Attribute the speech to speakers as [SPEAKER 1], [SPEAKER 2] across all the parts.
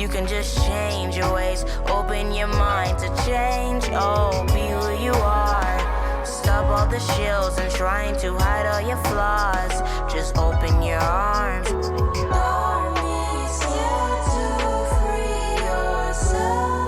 [SPEAKER 1] You can just change your ways, open your mind to change. Oh, be who you are. Stop all the shields and trying to hide all your flaws. Just open your arms. Don't be scared to free yourself.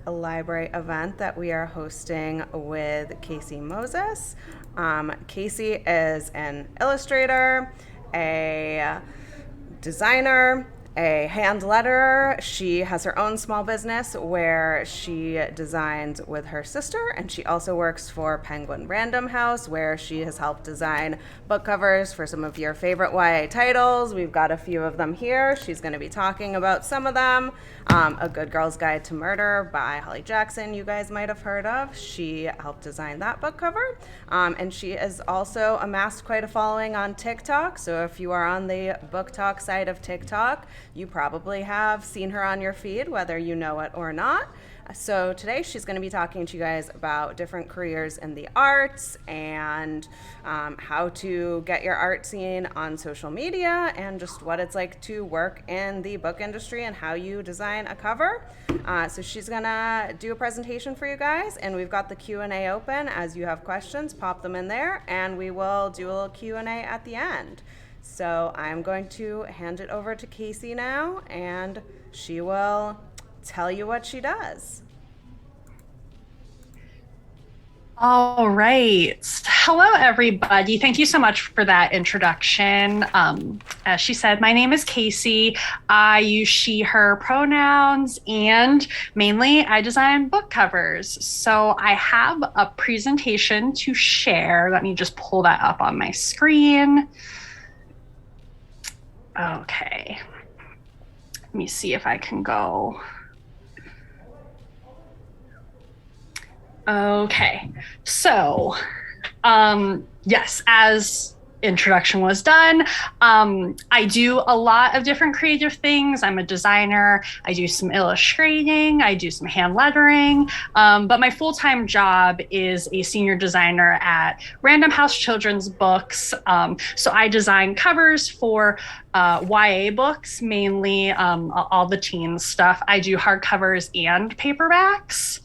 [SPEAKER 2] A library event that we are hosting with Casey Moses. Casey is an illustrator, a designer, a hand letterer. She has her own small business where she designs with her sister, and she also works for Penguin Random House, where she has helped design book covers for some of your favorite YA titles. We've got a few of them here. She's going to be talking about some of them. A Good Girl's Guide to Murder by Holly Jackson, you guys might have heard of. She helped design that book cover. And she has also amassed quite a following on TikTok. So if you are on the Book Talk side of TikTok, you probably have seen her on your feed, whether you know it or not. So today she's going to be talking to you guys about different careers in the arts and how to get your art seen on social media and just what it's like to work in the book industry and how you design a cover. So she's going to do a presentation for you guys, and we've got the Q&A open. As you have questions, pop them in there, and we will do a little Q&A at the end. So I'm going to hand it over to Casey now, and she will tell you what she does.
[SPEAKER 3] All right. Hello, everybody. Thank you so much for that introduction. As she said, my name is Casey. I use she, her pronouns, and mainly I design book covers. So I have a presentation to share. Let me just pull that up on my screen. Okay. Let me see if I can go. Okay, so yes, as introduction was done, I do a lot of different creative things. I'm a designer. I do some illustrating. I do some hand lettering. But my full-time job is a senior designer at Random House Children's Books. So I design covers for YA books, mainly all the teen stuff. I do hardcovers and paperbacks.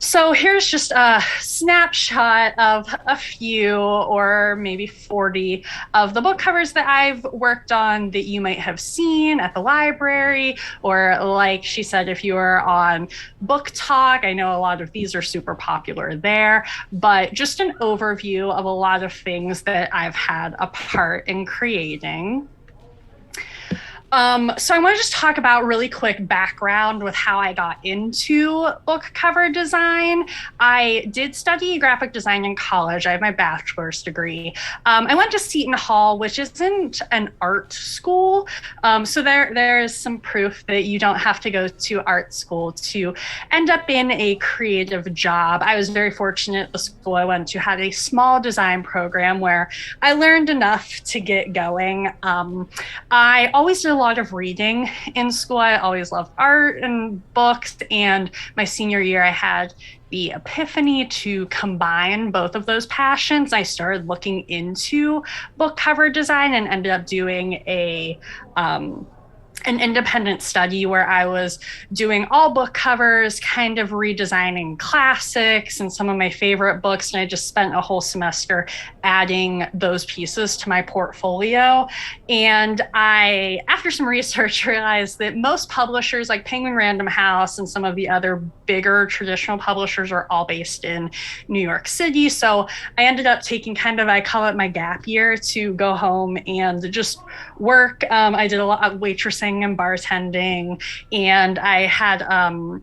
[SPEAKER 3] So here's just a snapshot of a few or maybe 40 of the book covers that I've worked on that you might have seen at the library, or like she said, if you are on Book Talk, I know a lot of these are super popular there, but just an overview of a lot of things that I've had a part in creating. So I want to just talk about really quick background with how I got into book cover design. I did study graphic design in college. I have my bachelor's degree. I went to Seton Hall, which isn't an art school. So there is some proof that you don't have to go to art school to end up in a creative job. I was very fortunate. The school I went to had a small design program where I learned enough to get going. I always did a lot of reading in school. I always loved art and books, and my senior year I had the epiphany to combine both of those passions. I started looking into book cover design and ended up doing an independent study where I was doing all book covers, kind of redesigning classics and some of my favorite books. And I just spent a whole semester adding those pieces to my portfolio. And I, after some research, realized that most publishers like Penguin Random House and some of the other bigger traditional publishers are all based in New York City. So I ended up taking I call it my gap year, to go home and just work. I did a lot of waitressing and bartending, and I had an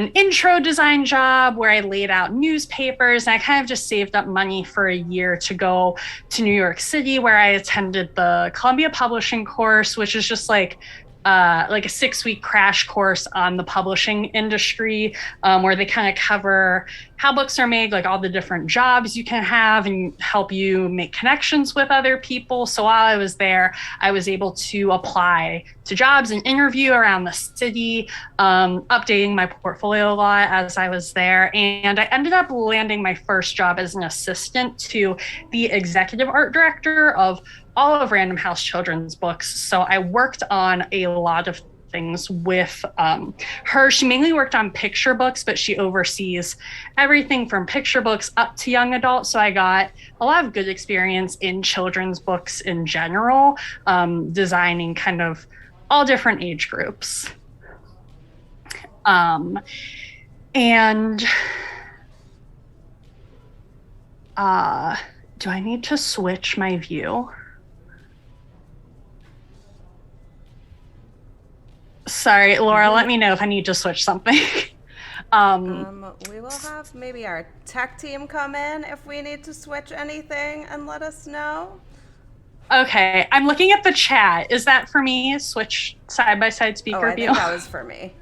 [SPEAKER 3] intro design job where I laid out newspapers, and I kind of just saved up money for a year to go to New York City, where I attended the Columbia Publishing course, which is just like a 6-week crash course on the publishing industry, where they kind of cover how books are made, like all the different jobs you can have, and help you make connections with other people. So while I was there, I was able to apply to jobs and interview around the city, updating my portfolio a lot as I was there. And I ended up landing my first job as an assistant to the executive art director of all of Random House Children's Books. So I worked on a lot of things with her. She mainly worked on picture books, but she oversees everything from picture books up to young adult. So I got a lot of good experience in children's books in general, designing kind of all different age groups. Do I need to switch my view? Sorry, Laura, let me know if I need to switch something.
[SPEAKER 2] We will have maybe our tech team come in if we need to switch anything and let us know.
[SPEAKER 3] Okay, I'm looking at the chat. Is that for me? Switch side-by-side speaker view?
[SPEAKER 2] I think that was for me.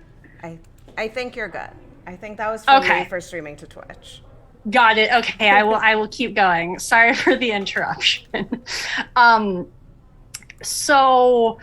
[SPEAKER 2] I think you're good. I think that was for me for streaming to Twitch.
[SPEAKER 3] Got it. Okay, I will keep going. Sorry for the interruption. So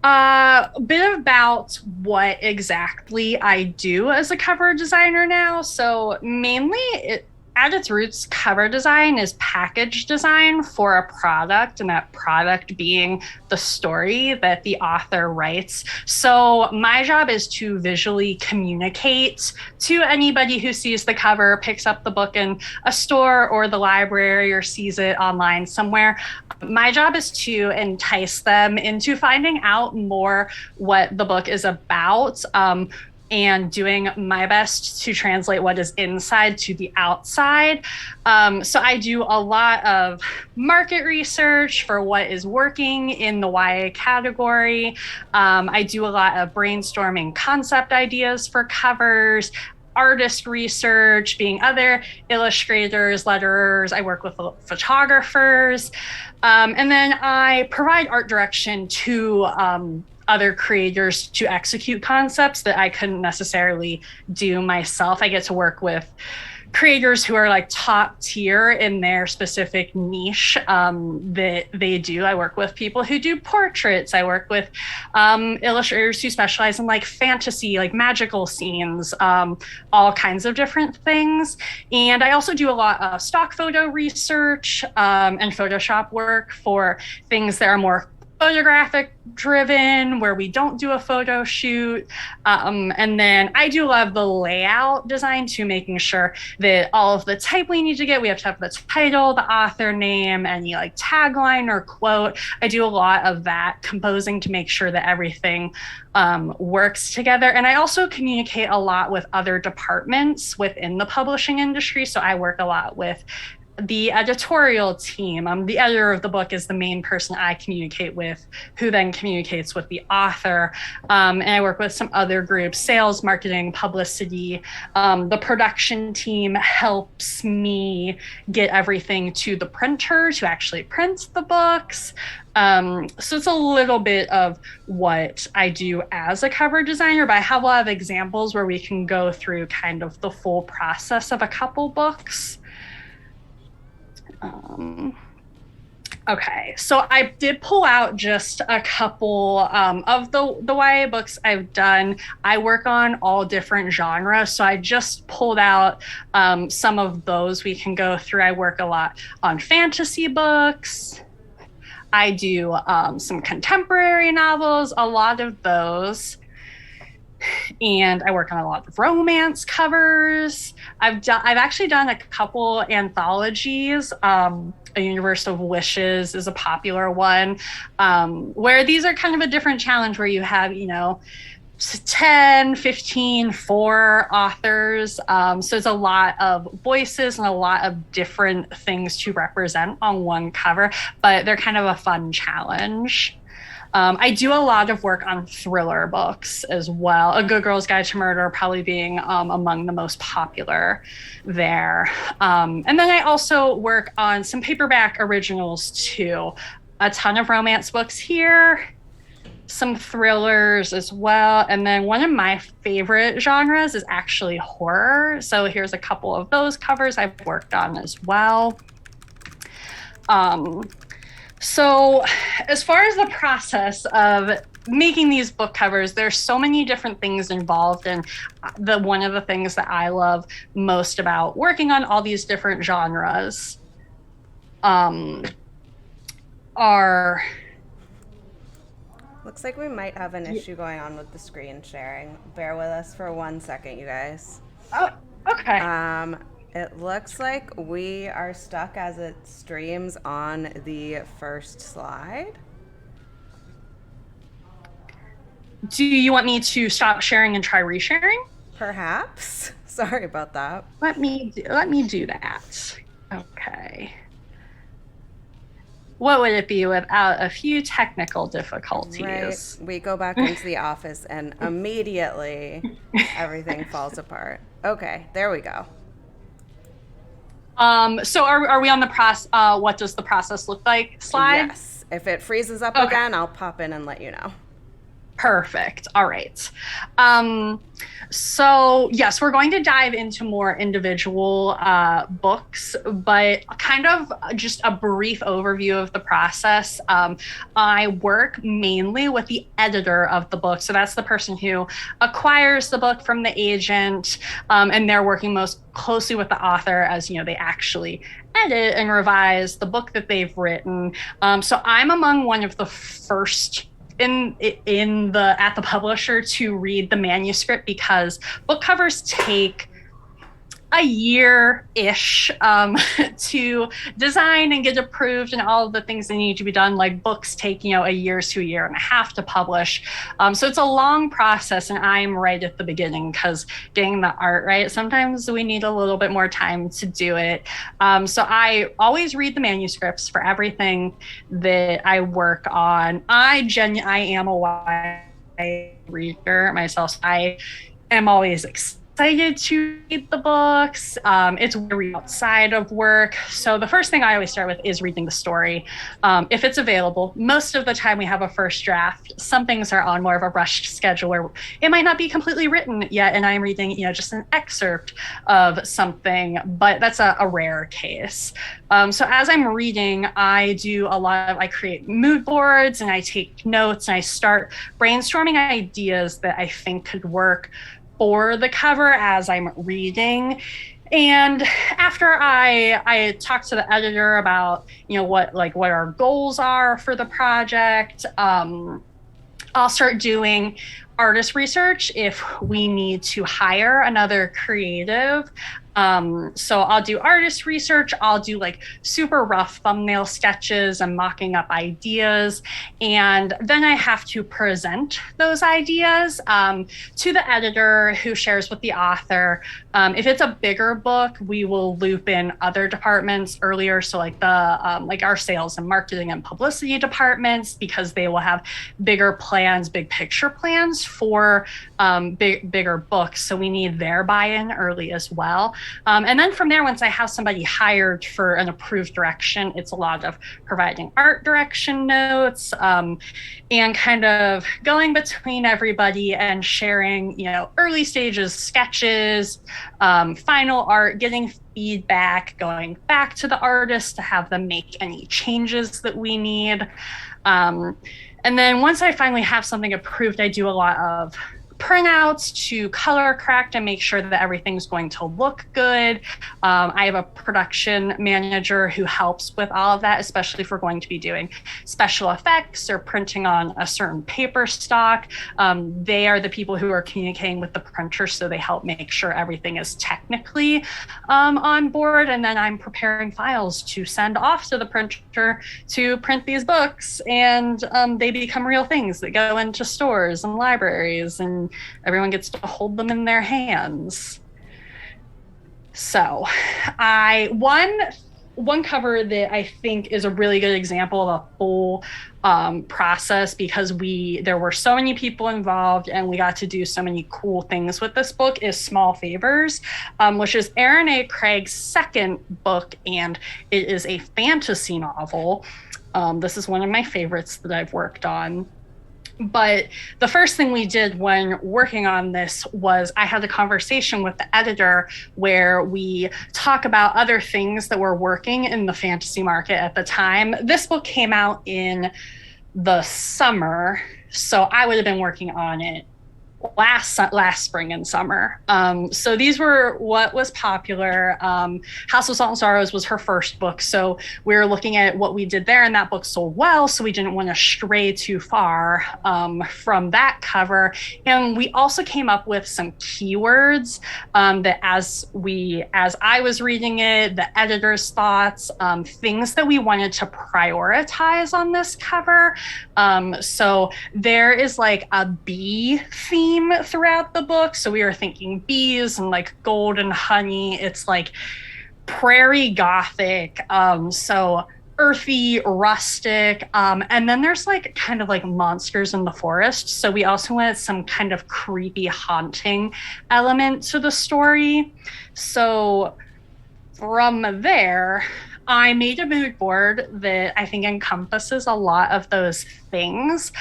[SPEAKER 3] A bit about what exactly I do as a cover designer now. So mainly at its roots, cover design is package design for a product, and that product being the story that the author writes. So my job is to visually communicate to anybody who sees the cover, picks up the book in a store or the library or sees it online somewhere. My job is to entice them into finding out more what the book is about. And doing my best to translate what is inside to the outside. So I do a lot of market research for what is working in the YA category. I do a lot of brainstorming concept ideas for covers, artist research, being other illustrators, letterers. I work with photographers. And then I provide art direction to other creators to execute concepts that I couldn't necessarily do myself. I get to work with creators who are like top tier in their specific niche that they do. I work with people who do portraits. I work with illustrators who specialize in like fantasy, like magical scenes, all kinds of different things. And I also do a lot of stock photo research and Photoshop work for things that are more photographic driven, where we don't do a photo shoot. And then I do a lot of the layout design too, making sure that all of the type we need to get, we have to have the title, the author name, any like tagline or quote. I do a lot of that composing to make sure that everything works together. And I also communicate a lot with other departments within the publishing industry. So I work a lot with the editorial team. The editor of the book is the main person I communicate with, who then communicates with the author. And I work with some other groups, sales, marketing, publicity. The production team helps me get everything to the printer to actually print the books. So it's a little bit of what I do as a cover designer, but I have a lot of examples where we can go through kind of the full process of a couple books. Okay, so I did pull out just a couple of the YA books I've done. I work on all different genres, so I just pulled out some of those we can go through. I work a lot on fantasy books. I do some contemporary novels, a lot of those. And I work on a lot of romance covers. I've actually done a couple anthologies. A Universe of Wishes is a popular one, where these are kind of a different challenge, where you have, 10, 15, 4 authors. So it's a lot of voices and a lot of different things to represent on one cover, but they're kind of a fun challenge. I do a lot of work on thriller books as well. A Good Girl's Guide to Murder probably being among the most popular there. And then I also work on some paperback originals too. A ton of romance books here, some thrillers as well. And then one of my favorite genres is actually horror. So here's a couple of those covers I've worked on as well. So as far as the process of making these book covers, there's so many different things involved. And one of the things that I love most about working on all these different genres are...
[SPEAKER 2] Looks like we might have an issue going on with the screen sharing. Bear with us for 1 second, you guys.
[SPEAKER 3] Oh, okay.
[SPEAKER 2] It looks like we are stuck as it streams on the first slide.
[SPEAKER 3] Do you want me to stop sharing and try resharing?
[SPEAKER 2] Perhaps. Sorry about that.
[SPEAKER 3] Let me do that. Okay. What would it be without a few technical difficulties?
[SPEAKER 2] Right. We go back into the office and immediately everything falls apart. Okay, there we go.
[SPEAKER 3] So are we on the what does the process look like slide?
[SPEAKER 2] Yes. If it freezes up
[SPEAKER 3] Okay.
[SPEAKER 2] again, I'll pop in and let you know.
[SPEAKER 3] Perfect. All right. So yes, we're going to dive into more individual books, but kind of just a brief overview of the process. I work mainly with the editor of the book. So that's the person who acquires the book from the agent, and they're working most closely with the author as, you know, they actually edit and revise the book that they've written. So I'm among one of the first at the publisher to read the manuscript, because book covers take a year-ish to design and get approved, and all of the things that need to be done. Like books take, you know, a year to a year and a half to publish. So it's a long process, and I'm right at the beginning because getting the art right, sometimes we need a little bit more time to do it. So I always read the manuscripts for everything that I work on. I am a YA reader myself. So I am always excited to read the books. It's weird outside of work. So the first thing I always start with is reading the story. If it's available, most of the time we have a first draft. Some things are on more of a rushed schedule where it might not be completely written yet, and I'm reading, you know, just an excerpt of something, but that's a rare case. So as I'm reading, I create mood boards, and I take notes, and I start brainstorming ideas that I think could work for the cover as I'm reading. And after I talk to the editor about, you know, what our goals are for the project, I'll start doing artist research if we need to hire another creative. So I'll do artist research. I'll do like super rough thumbnail sketches and mocking up ideas. And then I have to present those ideas to the editor, who shares with the author. If it's a bigger book, we will loop in other departments earlier. So like our sales and marketing and publicity departments, because they will have bigger plans, big picture plans for bigger books. So we need their buy-in early as well. And then from there, once I have somebody hired for an approved direction, it's a lot of providing art direction notes, and kind of going between everybody and sharing, you know, early stages sketches, final art, getting feedback, going back to the artist to have them make any changes that we need. And then once I finally have something approved, I do a lot of printouts to color correct and make sure that everything's going to look good. I have a production manager who helps with all of that, especially if we're going to be doing special effects or printing on a certain paper stock. They are the people who are communicating with the printer, so they help make sure everything is technically on board. And then I'm preparing files to send off to the printer to print these books, and they become real things that go into stores and libraries, and everyone gets to hold them in their hands. So one cover that I think is a really good example of a full process, because there were so many people involved and we got to do so many cool things with this book, is Small Favors, which is Erin A. Craig's second book, and it is a fantasy novel. This is one of my favorites that I've worked on. But the first thing we did when working on this was I had a conversation with the editor where we talk about other things that were working in the fantasy market at the time. This book came out in the summer, so I would have been working on it last spring and summer. So these were what was popular. House of Salt and Sorrows was her first book, so we were looking at what we did there, and that book sold well, so we didn't want to stray too far from that cover. And we also came up with some keywords that as I was reading it, the editor's thoughts, things that we wanted to prioritize on this cover. So there is like a bee theme throughout the book. So we were thinking bees and like gold and honey. It's like prairie gothic. So earthy, rustic. And then there's like kind of like monsters in the forest. So we also wanted some kind of creepy haunting element to the story. So from there, I made a mood board that I think encompasses a lot of those things,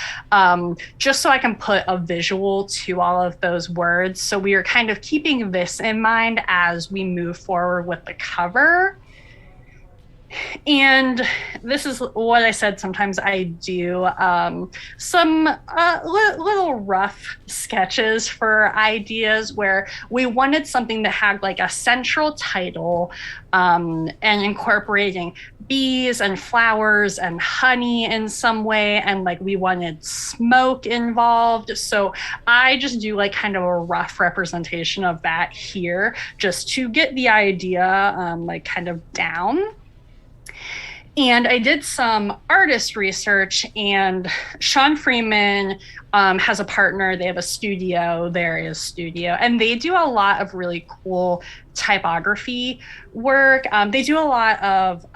[SPEAKER 3] just so I can put a visual to all of those words. So we are kind of keeping this in mind as we move forward with the cover. And this is what I said, sometimes I do some little rough sketches for ideas where we wanted something that had like a central title, and incorporating bees and flowers and honey in some way, and like we wanted smoke involved. So I just do like kind of a rough representation of that here, just to get the idea like kind of down. And I did some artist research, and Sean Freeman has a partner. They have a studio, There Studio, and they do a lot of really cool typography work. They do a lot of,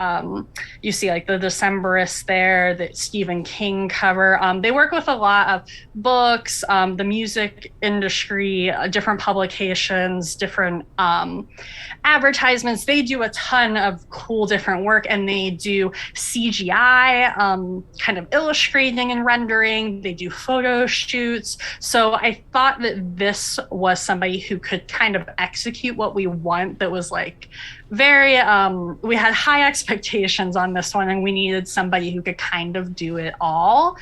[SPEAKER 3] you see like the Decemberists there, the Stephen King cover. They work with a lot of books, the music industry, different publications, different advertisements. They do a ton of cool different work, and they do CGI, kind of illustrating and rendering. They do photo shoots. So I thought that this was somebody who could kind of execute what we want, that was like very, we had high expectations on this one, and we needed somebody who could kind of do it all.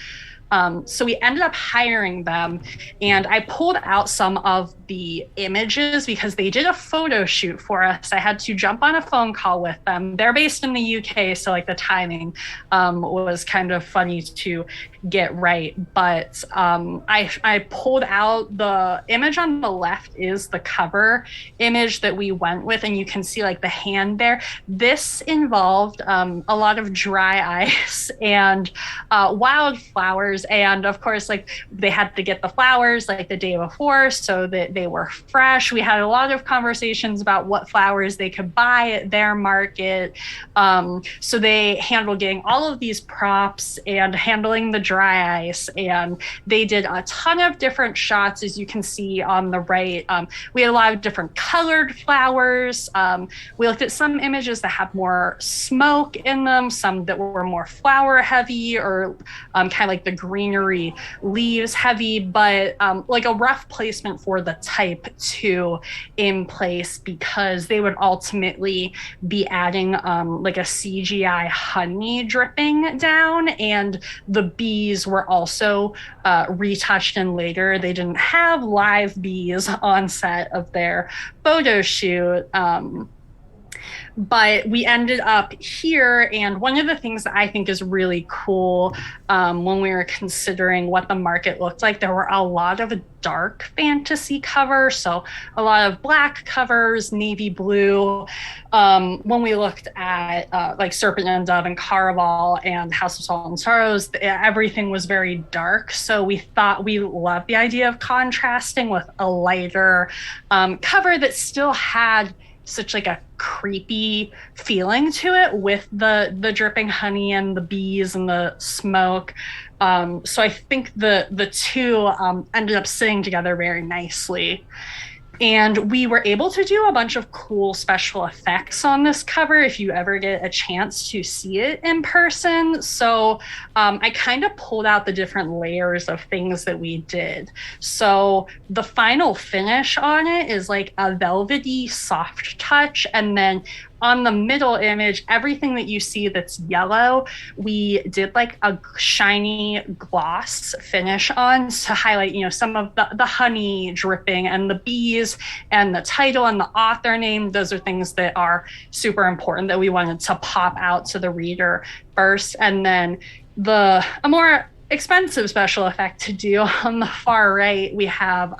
[SPEAKER 3] So we ended up hiring them, and I pulled out some of the images because they did a photo shoot for us. I had to jump on a phone call with them. They're based in the UK, so like the timing was kind of funny to get right. But I pulled out the image on the left is the cover image that we went with, and you can see like the hand there. This involved a lot of dry ice and wildflowers, and of course like they had to get the flowers like the day before so that they were fresh. We had a lot of conversations about what flowers they could buy at their market. So they handled getting all of these props and handling the dry ice, and they did a ton of different shots, as you can see on the right. We had a lot of different colored flowers. We looked at some images that had more smoke in them, some that were more flower heavy, or kind of like the greenery leaves heavy, but like a rough placement for the type 2 in place, because they would ultimately be adding like a CGI honey dripping down, and the bees were also retouched in later. They didn't have live bees on set of their photo shoot. But we ended up here, and one of the things that I think is really cool when we were considering what the market looked like, there were a lot of dark fantasy covers, so a lot of black covers, navy blue. When we looked at like Serpent and Dove and Caraval and House of Salt and Sorrows, everything was very dark. So we thought we loved the idea of contrasting with a lighter cover that still had such like a creepy feeling to it, with the dripping honey and the bees and the smoke. So I think the two ended up sitting together very nicely. And we were able to do a bunch of cool special effects on this cover if you ever get a chance to see it in person. So I kind of pulled out the different layers of things that we did. So the final finish on it is like a velvety soft touch. And then on the middle image, everything that you see that's yellow, we did like a shiny gloss finish on to highlight, some of the honey dripping and the bees and the title and the author name. Those are things that are super important that we wanted to pop out to the reader first. And then a more expensive special effect to do on the far right, we have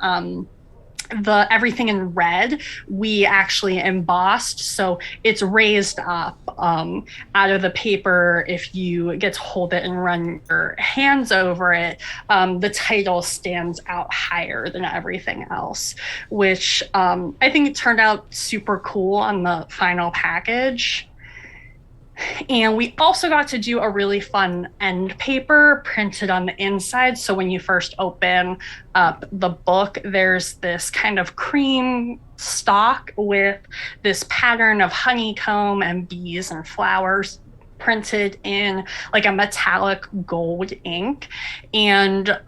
[SPEAKER 3] the everything in red we actually embossed, so it's raised up out of the paper. If you get to hold it and run your hands over it, the title stands out higher than everything else, which I think it turned out super cool on the final package. And we also got to do a really fun end paper printed on the inside. So when you first open up the book, there's this kind of cream stock with this pattern of honeycomb and bees and flowers printed in like a metallic gold ink. And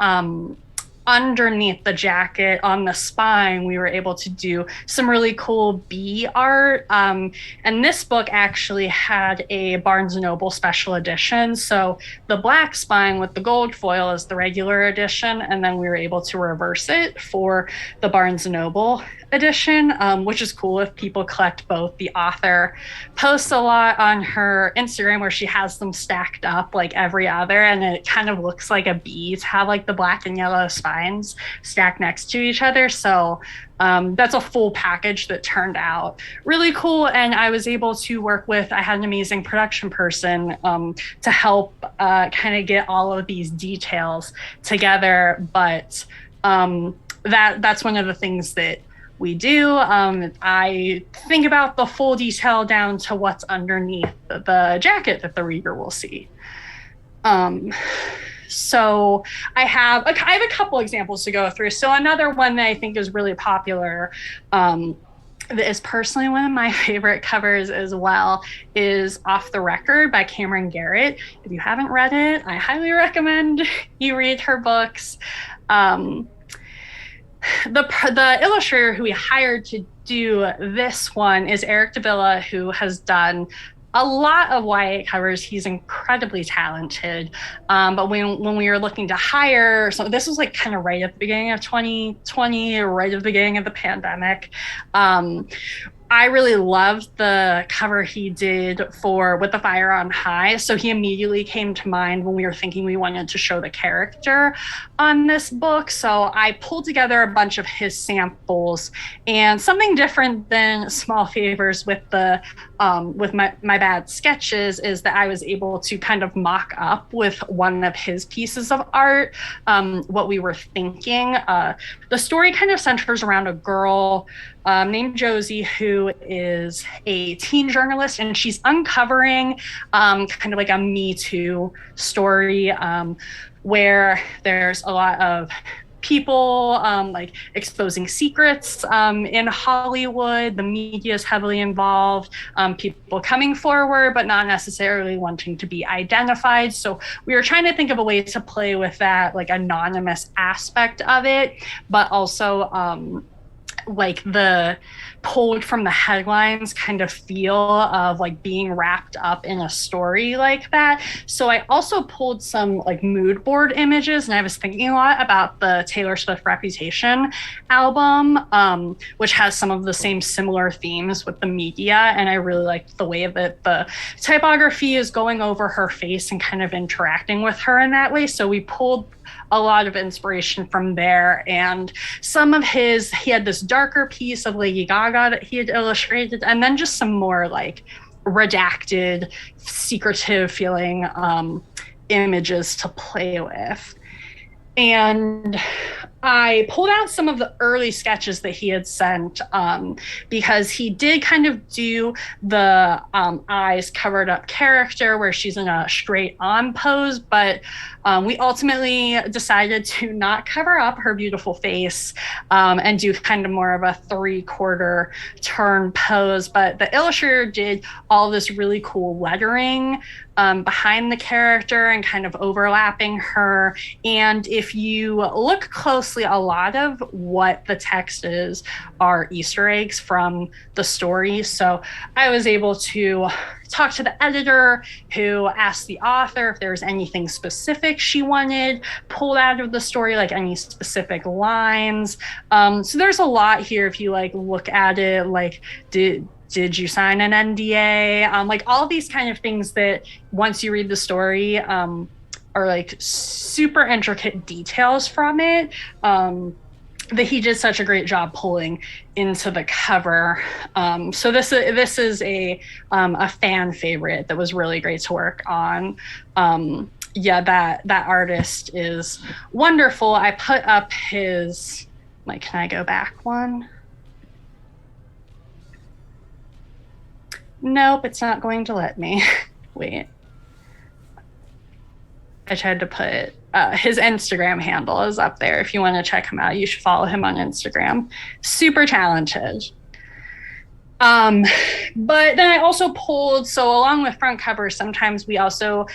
[SPEAKER 3] underneath the jacket on the spine, we were able to do some really cool bee art. And this book actually had a Barnes & Noble special edition. So the black spine with the gold foil is the regular edition. And then we were able to reverse it for the Barnes & Noble edition, which is cool if people collect both. The author posts a lot on her Instagram where she has them stacked up like every other, and it kind of looks like a bee to have like the black and yellow spines stacked next to each other. So that's a full package that turned out really cool. And I was able to work with, I had an amazing production person to help kind of get all of these details together. But that's one of the things that we do. I think about the full detail down to what's underneath the jacket that the reader will see. So I have a couple examples to go through. So another one that I think is really popular, that is personally one of my favorite covers as well, is Off the Record by Cameron Garrett. If you haven't read it, I highly recommend you read her books. The illustrator who we hired to do this one is Eric Davila, who has done a lot of YA covers. He's incredibly talented. But when we were looking to hire, so this was like kind of right at the beginning of 2020, right at the beginning of the pandemic. I really loved the cover he did for With the Fire on High. So he immediately came to mind when we were thinking we wanted to show the character on this book. So I pulled together a bunch of his samples, and something different than Small Favors with the with my bad sketches is that I was able to kind of mock up with one of his pieces of art what we were thinking. The story kind of centers around a girl named Josie, who is a teen journalist, and she's uncovering kind of like a Me Too story where there's a lot of people like exposing secrets in Hollywood. The media is heavily involved, people coming forward but not necessarily wanting to be identified. So we were trying to think of a way to play with that like anonymous aspect of it, but also like the pulled from the headlines kind of feel of like being wrapped up in a story like that. So I also pulled some like mood board images, and I was thinking a lot about the Taylor Swift Reputation album, which has some of the same similar themes with the media. And I really liked the way that the typography is going over her face and kind of interacting with her in that way. So we pulled a lot of inspiration from there. And some of he had this darker piece of Lady Gaga that he had illustrated, and then just some more like redacted, secretive feeling images to play with. And I pulled out some of the early sketches that he had sent because he did kind of do the eyes covered up character where she's in a straight on pose, but we ultimately decided to not cover up her beautiful face and do kind of more of a 3/4 turn pose. But the illustrator did all this really cool lettering behind the character and kind of overlapping her. And if you look closely, a lot of what the text is are Easter eggs from the story. So I was able to talk to the editor, who asked the author if there was anything specific she wanted pulled out of the story, like any specific lines. So there's a lot here if you like look at it, like did you sign an NDA? Like all these kind of things that once you read the story are like super intricate details from it that he did such a great job pulling into the cover. So this is a fan favorite that was really great to work on. Yeah, that artist is wonderful. I put up his, like, can I go back one? Nope, it's not going to let me. wait. I tried to put his Instagram handle is up there. If you want to check him out, you should follow him on Instagram. Super talented. But then I also pulled, so along with front covers, sometimes we also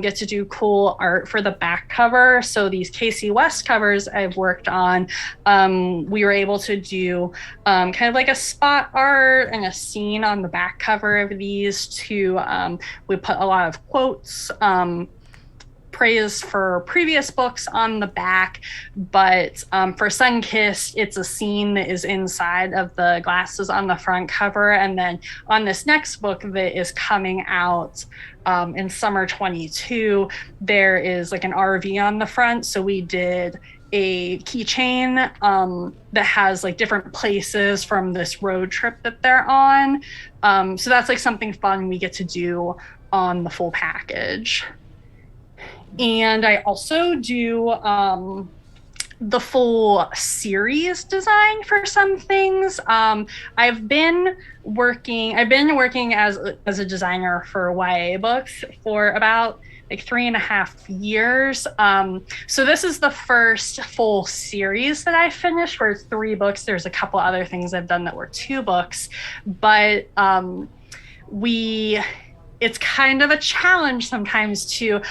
[SPEAKER 3] get to do cool art for the back cover. So these Casey West covers I've worked on, we were able to do kind of like a spot art and a scene on the back cover of these we put a lot of quotes, praise for previous books on the back, but for Sunkissed, it's a scene that is inside of the glasses on the front cover. And then on this next book that is coming out in summer 22, there is like an RV on the front. So we did a keychain that has like different places from this road trip that they're on. So that's like something fun we get to do on the full package. And I also do the full series design for some things. I've been working as a designer for YA books for about like 3.5 years. So this is the first full series that I finished for 3 books. There's a couple other things I've done that were 2 books, but it's kind of a challenge sometimes to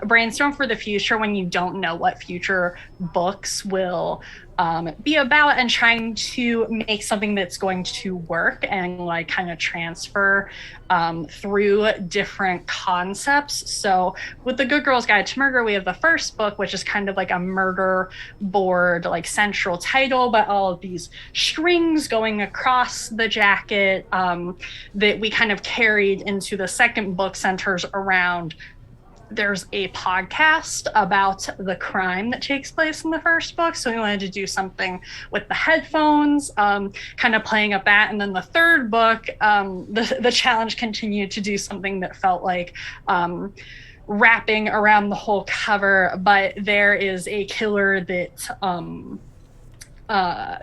[SPEAKER 3] brainstorm for the future when you don't know what future books will be about, and trying to make something that's going to work and like kind of transfer through different concepts. So with the Good Girl's Guide to Murder, we have the first book, which is kind of like a murder board, like central title, but all of these strings going across the jacket that we kind of carried into the second book centers around. There's a podcast about the crime that takes place in the first book. So we wanted to do something with the headphones, kind of playing up that. And then the third book, the challenge continued to do something that felt like wrapping around the whole cover. But there is a killer that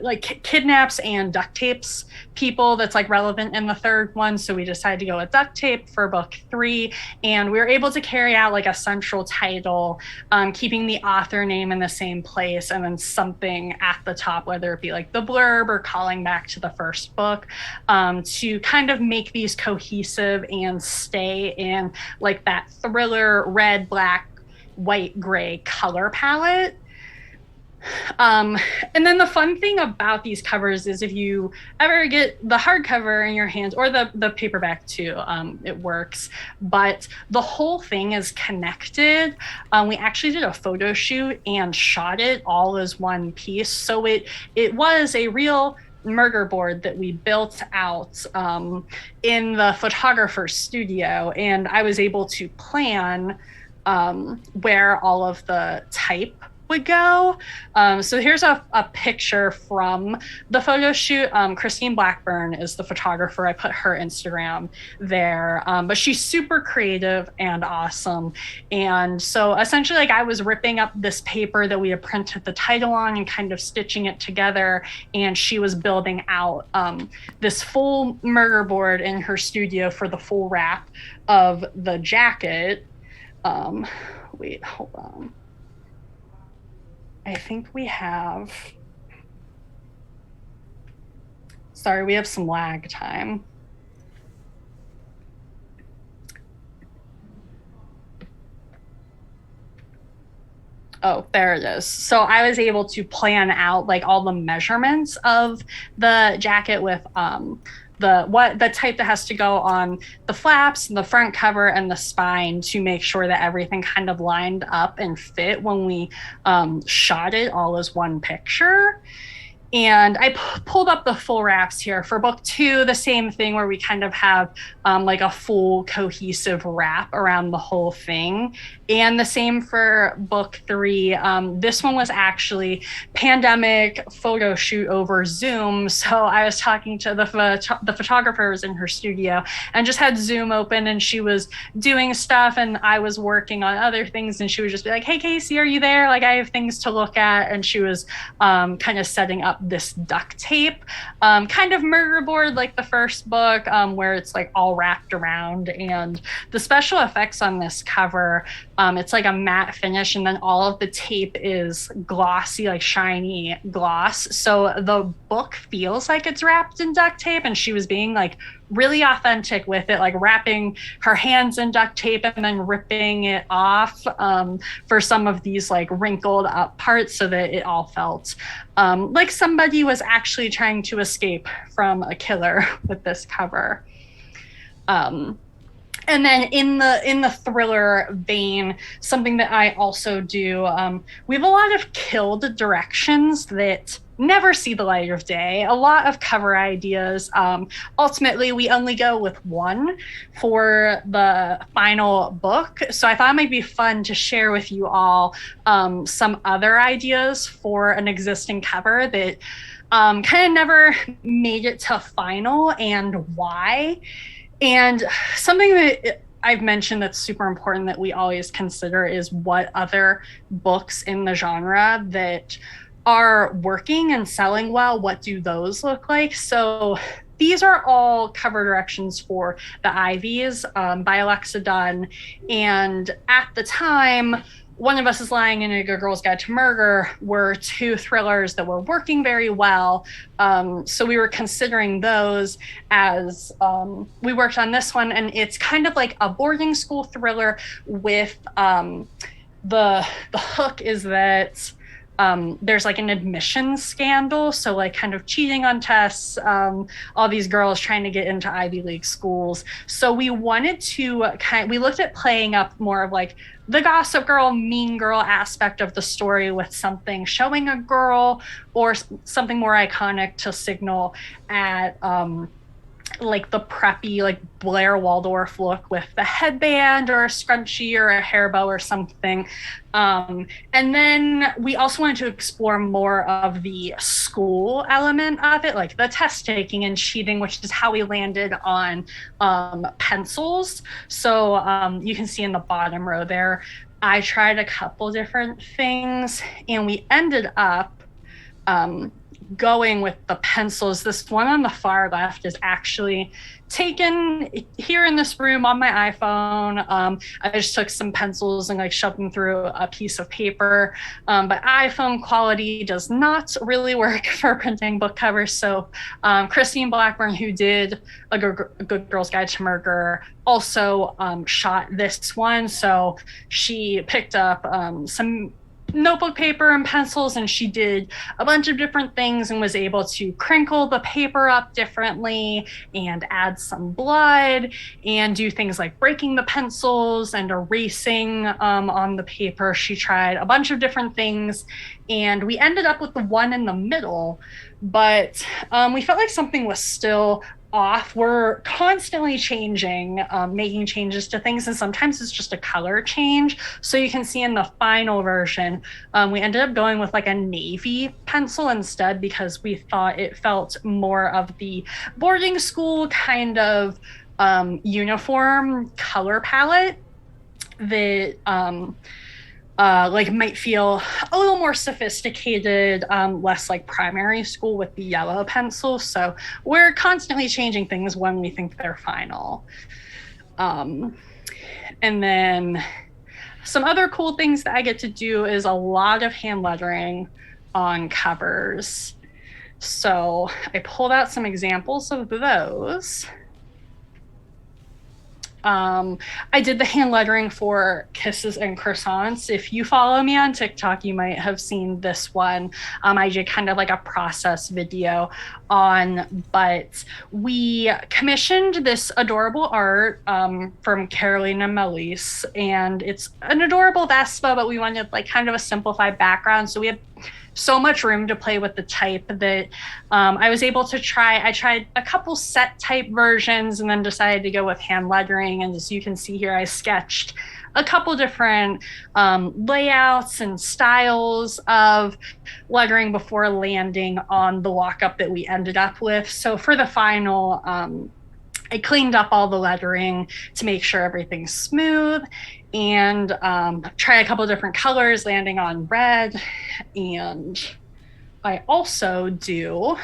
[SPEAKER 3] like kidnaps and duct tapes people that's like relevant in the third one. So we decided to go with duct tape for book 3, and we were able to carry out like a central title, keeping the author name in the same place, and then something at the top, whether it be like the blurb or calling back to the first book, to kind of make these cohesive and stay in like that thriller red, black, white, gray color palette. And then the fun thing about these covers is if you ever get the hardcover in your hands, or the paperback too, it works, but the whole thing is connected. We actually did a photo shoot and shot it all as one piece. So it was a real murder board that we built out in the photographer's studio, and I was able to plan where all of the type would go. So here's a picture from the photo shoot. Christine Blackburn is the photographer. I put her Instagram there, but she's super creative and awesome. And so essentially, like, I was ripping up this paper that we had printed the title on and kind of stitching it together, and she was building out this full murder board in her studio for the full wrap of the jacket. Wait, hold on. I think we have, sorry, we have some lag time. Oh, there it is. So I was able to plan out like all the measurements of the jacket with the type that has to go on the flaps, the front cover, and the spine, to make sure that everything kind of lined up and fit when we shot it all as one picture. And I pulled up the full wraps here. For book 2, the same thing, where we kind of have like a full cohesive wrap around the whole thing. And the same for book 3. This one was actually pandemic photo shoot over Zoom. So I was talking to the photographers in her studio and just had Zoom open, and she was doing stuff and I was working on other things, and she would just be like, "Hey, Casey, are you there? Like, I have things to look at." And she was kind of setting up this duct tape, kind of murder board like the first book, where it's like all wrapped around. And the special effects on this cover, it's like a matte finish, and then all of the tape is glossy, like shiny gloss. So the book feels like it's wrapped in duct tape, and she was being like really authentic with it, like wrapping her hands in duct tape and then ripping it off for some of these like wrinkled up parts, so that it all felt like somebody was actually trying to escape from a killer with this cover. And then in the thriller vein, something that I also do, we have a lot of killed directions that never see the light of day. A lot of cover ideas. Ultimately, we only go with one for the final book. So I thought it might be fun to share with you all some other ideas for an existing cover that kind of never made it to final, and why. And something that I've mentioned that's super important that we always consider is what other books in the genre that are working and selling well, what do those look like? So these are all cover directions for The Ivies by Alexa Dunn. And at the time, One of Us is Lying and A Good Girl's Guide to Murder were two thrillers that were working very well. So we were considering those as we worked on this one. And it's kind of like a boarding school thriller with the hook is that there's like an admissions scandal. So like kind of cheating on tests, all these girls trying to get into Ivy League schools. So we wanted to we looked at playing up more of like the Gossip Girl, Mean Girl aspect of the story with something showing a girl or something more iconic to signal at like the preppy, like Blair Waldorf look with the headband or a scrunchie or a hair bow or something. And then we also wanted to explore more of the school element of it, like the test taking and cheating, which is how we landed on pencils. So you can see in the bottom row there, I tried a couple different things, and we ended up going with the pencils. This one on the far left is actually taken here in this room on my iPhone. I just took some pencils and like shoved them through a piece of paper. But iPhone quality does not really work for printing book covers. So Christine Blackburn, who did A Good Girl's Guide to Murder, also shot this one. So she picked up some notebook paper and pencils, and she did a bunch of different things and was able to crinkle the paper up differently and add some blood and do things like breaking the pencils and erasing on the paper. She tried a bunch of different things, and we ended up with the one in the middle, but we felt like something was still off. We're constantly changing, making changes to things, and sometimes it's just a color change. So you can see in the final version, we ended up going with like a navy pencil instead, because we thought it felt more of the boarding school kind of uniform color palette that like might feel a little more sophisticated, less like primary school with the yellow pencil. So we're constantly changing things when we think they're final. And then some other cool things that I get to do is a lot of hand lettering on covers. So I pulled out some examples of those. I did the hand lettering for Kisses and Croissants. If you follow me on TikTok, you might have seen this one. I did kind of like a process video on, but we commissioned this adorable art from Carolina Melise, and it's an adorable Vespa, but we wanted like kind of a simplified background. So we had so much room to play with the type that I was able to I tried a couple set type versions and then decided to go with hand lettering. And as you can see here, I sketched a couple different layouts and styles of lettering before landing on the lockup that we ended up with. So for the final, I cleaned up all the lettering to make sure everything's smooth, and try a couple different colors, landing on red and I also do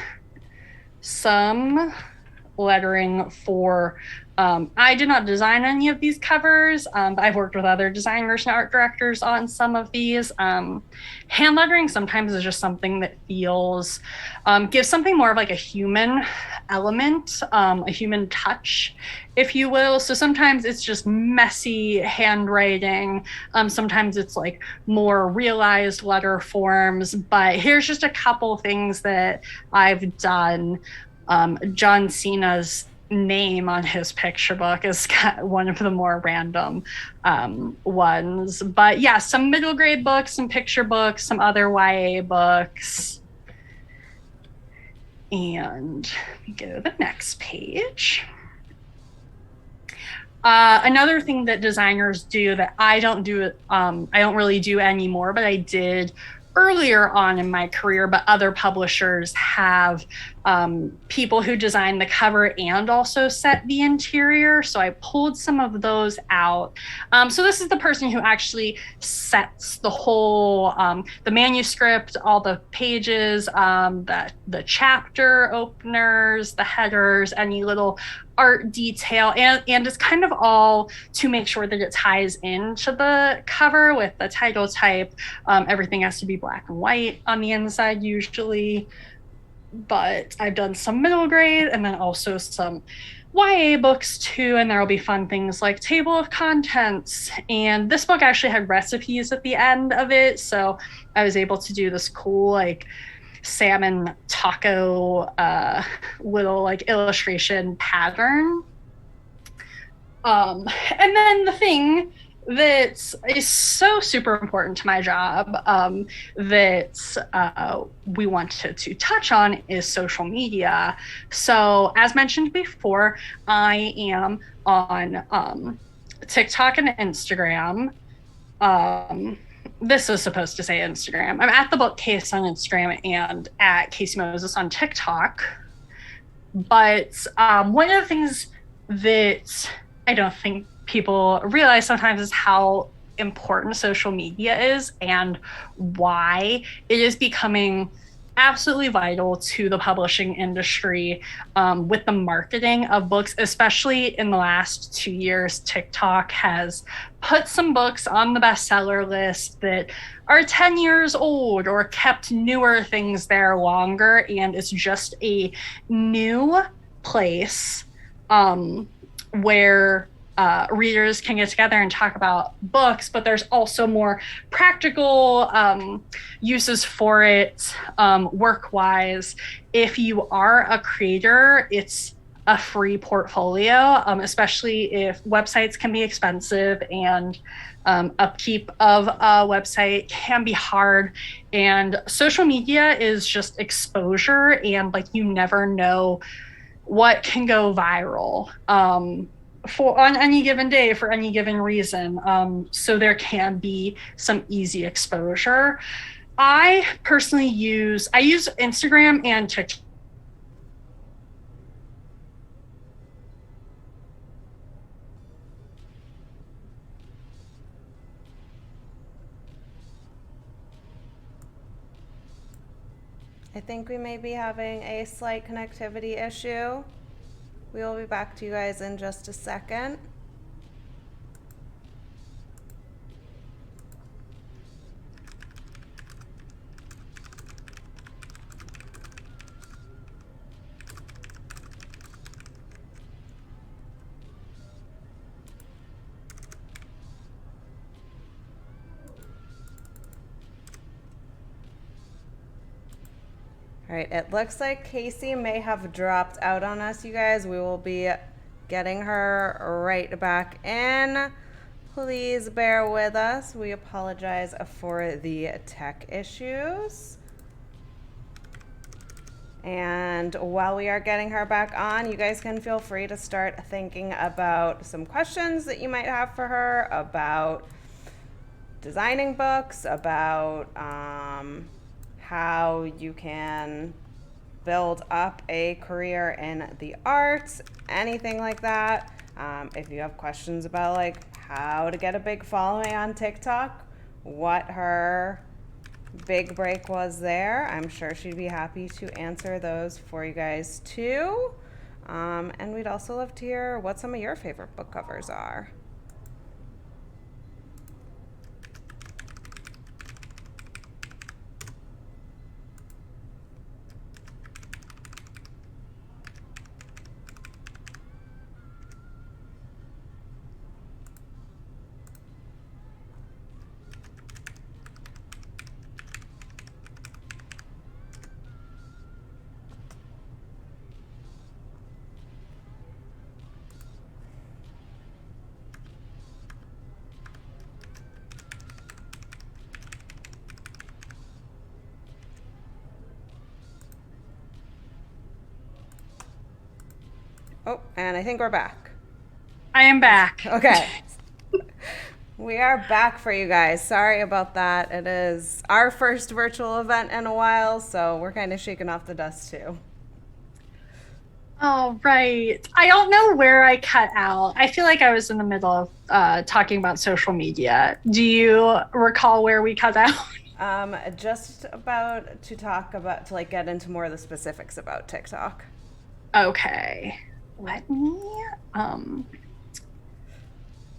[SPEAKER 3] some lettering for I did not design any of these covers, but I've worked with other designers and art directors on some of these. Hand lettering sometimes is just something that feels, gives something more of like a human element, a human touch, if you will. So sometimes it's just messy handwriting. Sometimes it's like more realized letter forms. But here's just a couple things that I've done. John Cena's name on his picture book is one of the more random ones. But yeah, some middle grade books, some picture books, some other YA books. And we go to the next page. Another thing that designers do that I don't do, I don't really do anymore, but I did earlier on in my career, but other publishers have people who design the cover and also set the interior. So I pulled some of those out. So this is the person who actually sets the whole, the manuscript, all the pages, the chapter openers, the headers, any little art detail, and it's kind of all to make sure that it ties into the cover with the title type. Everything has to be black and white on the inside usually, but I've done some middle grade and then also some YA books too, and there'll be fun things like table of contents. And this book actually had recipes at the end of it, so I was able to do this cool like salmon taco little like illustration pattern. And then the thing that is so super important to my job that we wanted to touch on is social media. So as mentioned before, I am on TikTok and Instagram. This is supposed to say Instagram. I'm at the bookcase on Instagram and at Casey Moses on TikTok. But one of the things that I don't think people realize sometimes is how important social media is and why it is becoming absolutely vital to the publishing industry with the marketing of books, especially in the last 2 years. TikTok has put some books on the bestseller list that are 10 years old or kept newer things there longer. And it's just a new place where readers can get together and talk about books, but there's also more practical uses for it work-wise. If you are a creator, it's a free portfolio, especially if websites can be expensive and upkeep of a website can be hard. And social media is just exposure, and like you never know what can go viral for on any given day for any given reason. So there can be some easy exposure. I personally use Instagram and TikTok.
[SPEAKER 2] I think we may be having a slight connectivity issue. We will be back to you guys in just a second. All right, it looks like Casey may have dropped out on us, you guys. We will be getting her right back in. Please bear with us. We apologize for the tech issues. And while we are getting her back on, you guys can feel free to start thinking about some questions that you might have for her about designing books, about how you can build up a career in the arts, anything like that. If you have questions about like how to get a big following on TikTok, what her big break was there. I'm sure she'd be happy to answer those for you guys too. And we'd also love to hear what some of your favorite book covers are. Oh, and I think we're back.
[SPEAKER 3] I am back.
[SPEAKER 2] Okay. We are back for you guys. Sorry about that. It is our first virtual event in a while, so we're kind of shaking off the dust too.
[SPEAKER 3] Oh, right. I don't know where I cut out. I feel like I was in the middle of talking about social media. Do you recall where we cut out?
[SPEAKER 2] Just about to like get into more of the specifics about TikTok.
[SPEAKER 3] Okay. Let me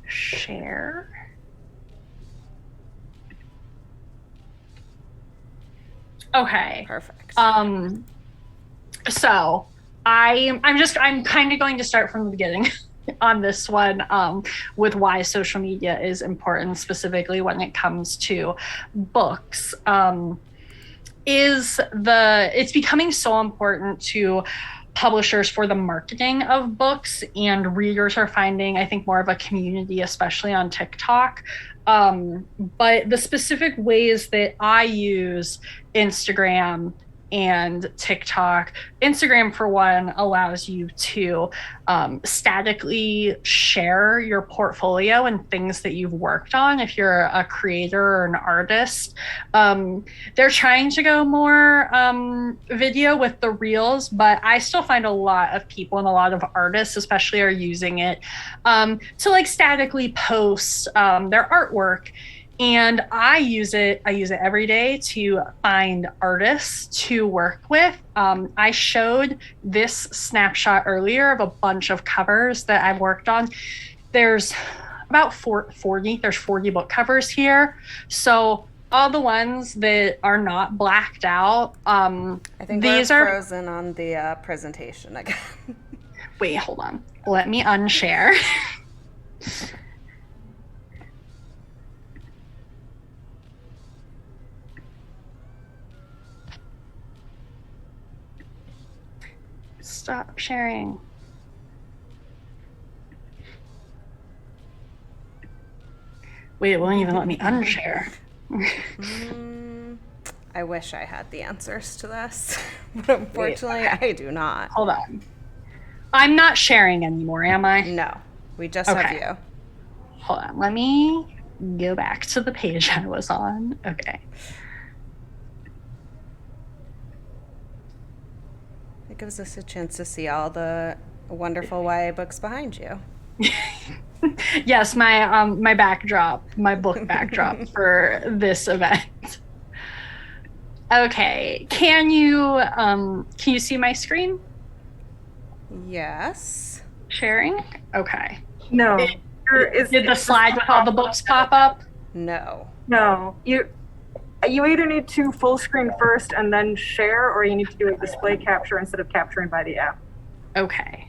[SPEAKER 3] share. Okay.
[SPEAKER 2] Perfect.
[SPEAKER 3] So I'm kind of going to start from the beginning on this one, with why social media is important, specifically when it comes to books. It's becoming so important to publishers for the marketing of books, and readers are finding, I think, more of a community, especially on TikTok. But the specific ways that I use Instagram and TikTok. Instagram, for one, allows you to statically share your portfolio and things that you've worked on if you're a creator or an artist. They're trying to go more video with the reels, but I still find a lot of people and a lot of artists especially are using it to like statically post their artwork. And I use it every day to find artists to work with. I showed this snapshot earlier of a bunch of covers that I've worked on. There's about 40 book covers here. So all the ones that are not blacked out,
[SPEAKER 2] I think these are frozen on the presentation again.
[SPEAKER 3] Wait, hold on. Let me unshare. Stop sharing. Wait, it won't even let me unshare.
[SPEAKER 2] I wish I had the answers to this, but unfortunately I do not.
[SPEAKER 3] Hold on. I'm not sharing anymore, am I?
[SPEAKER 2] No, we just have you.
[SPEAKER 3] Hold on, let me go back to the page I was on. Okay.
[SPEAKER 2] It gives us a chance to see all the wonderful YA books behind you.
[SPEAKER 3] Yes, my backdrop, my book backdrop for this event. Okay, can you see my screen?
[SPEAKER 2] Yes.
[SPEAKER 3] Sharing? Okay.
[SPEAKER 4] No.
[SPEAKER 3] Did the slide with all the books pop up?
[SPEAKER 2] No.
[SPEAKER 4] No. You either need to full screen first and then share, or you need to do a display capture instead of capturing by the app.
[SPEAKER 3] Okay.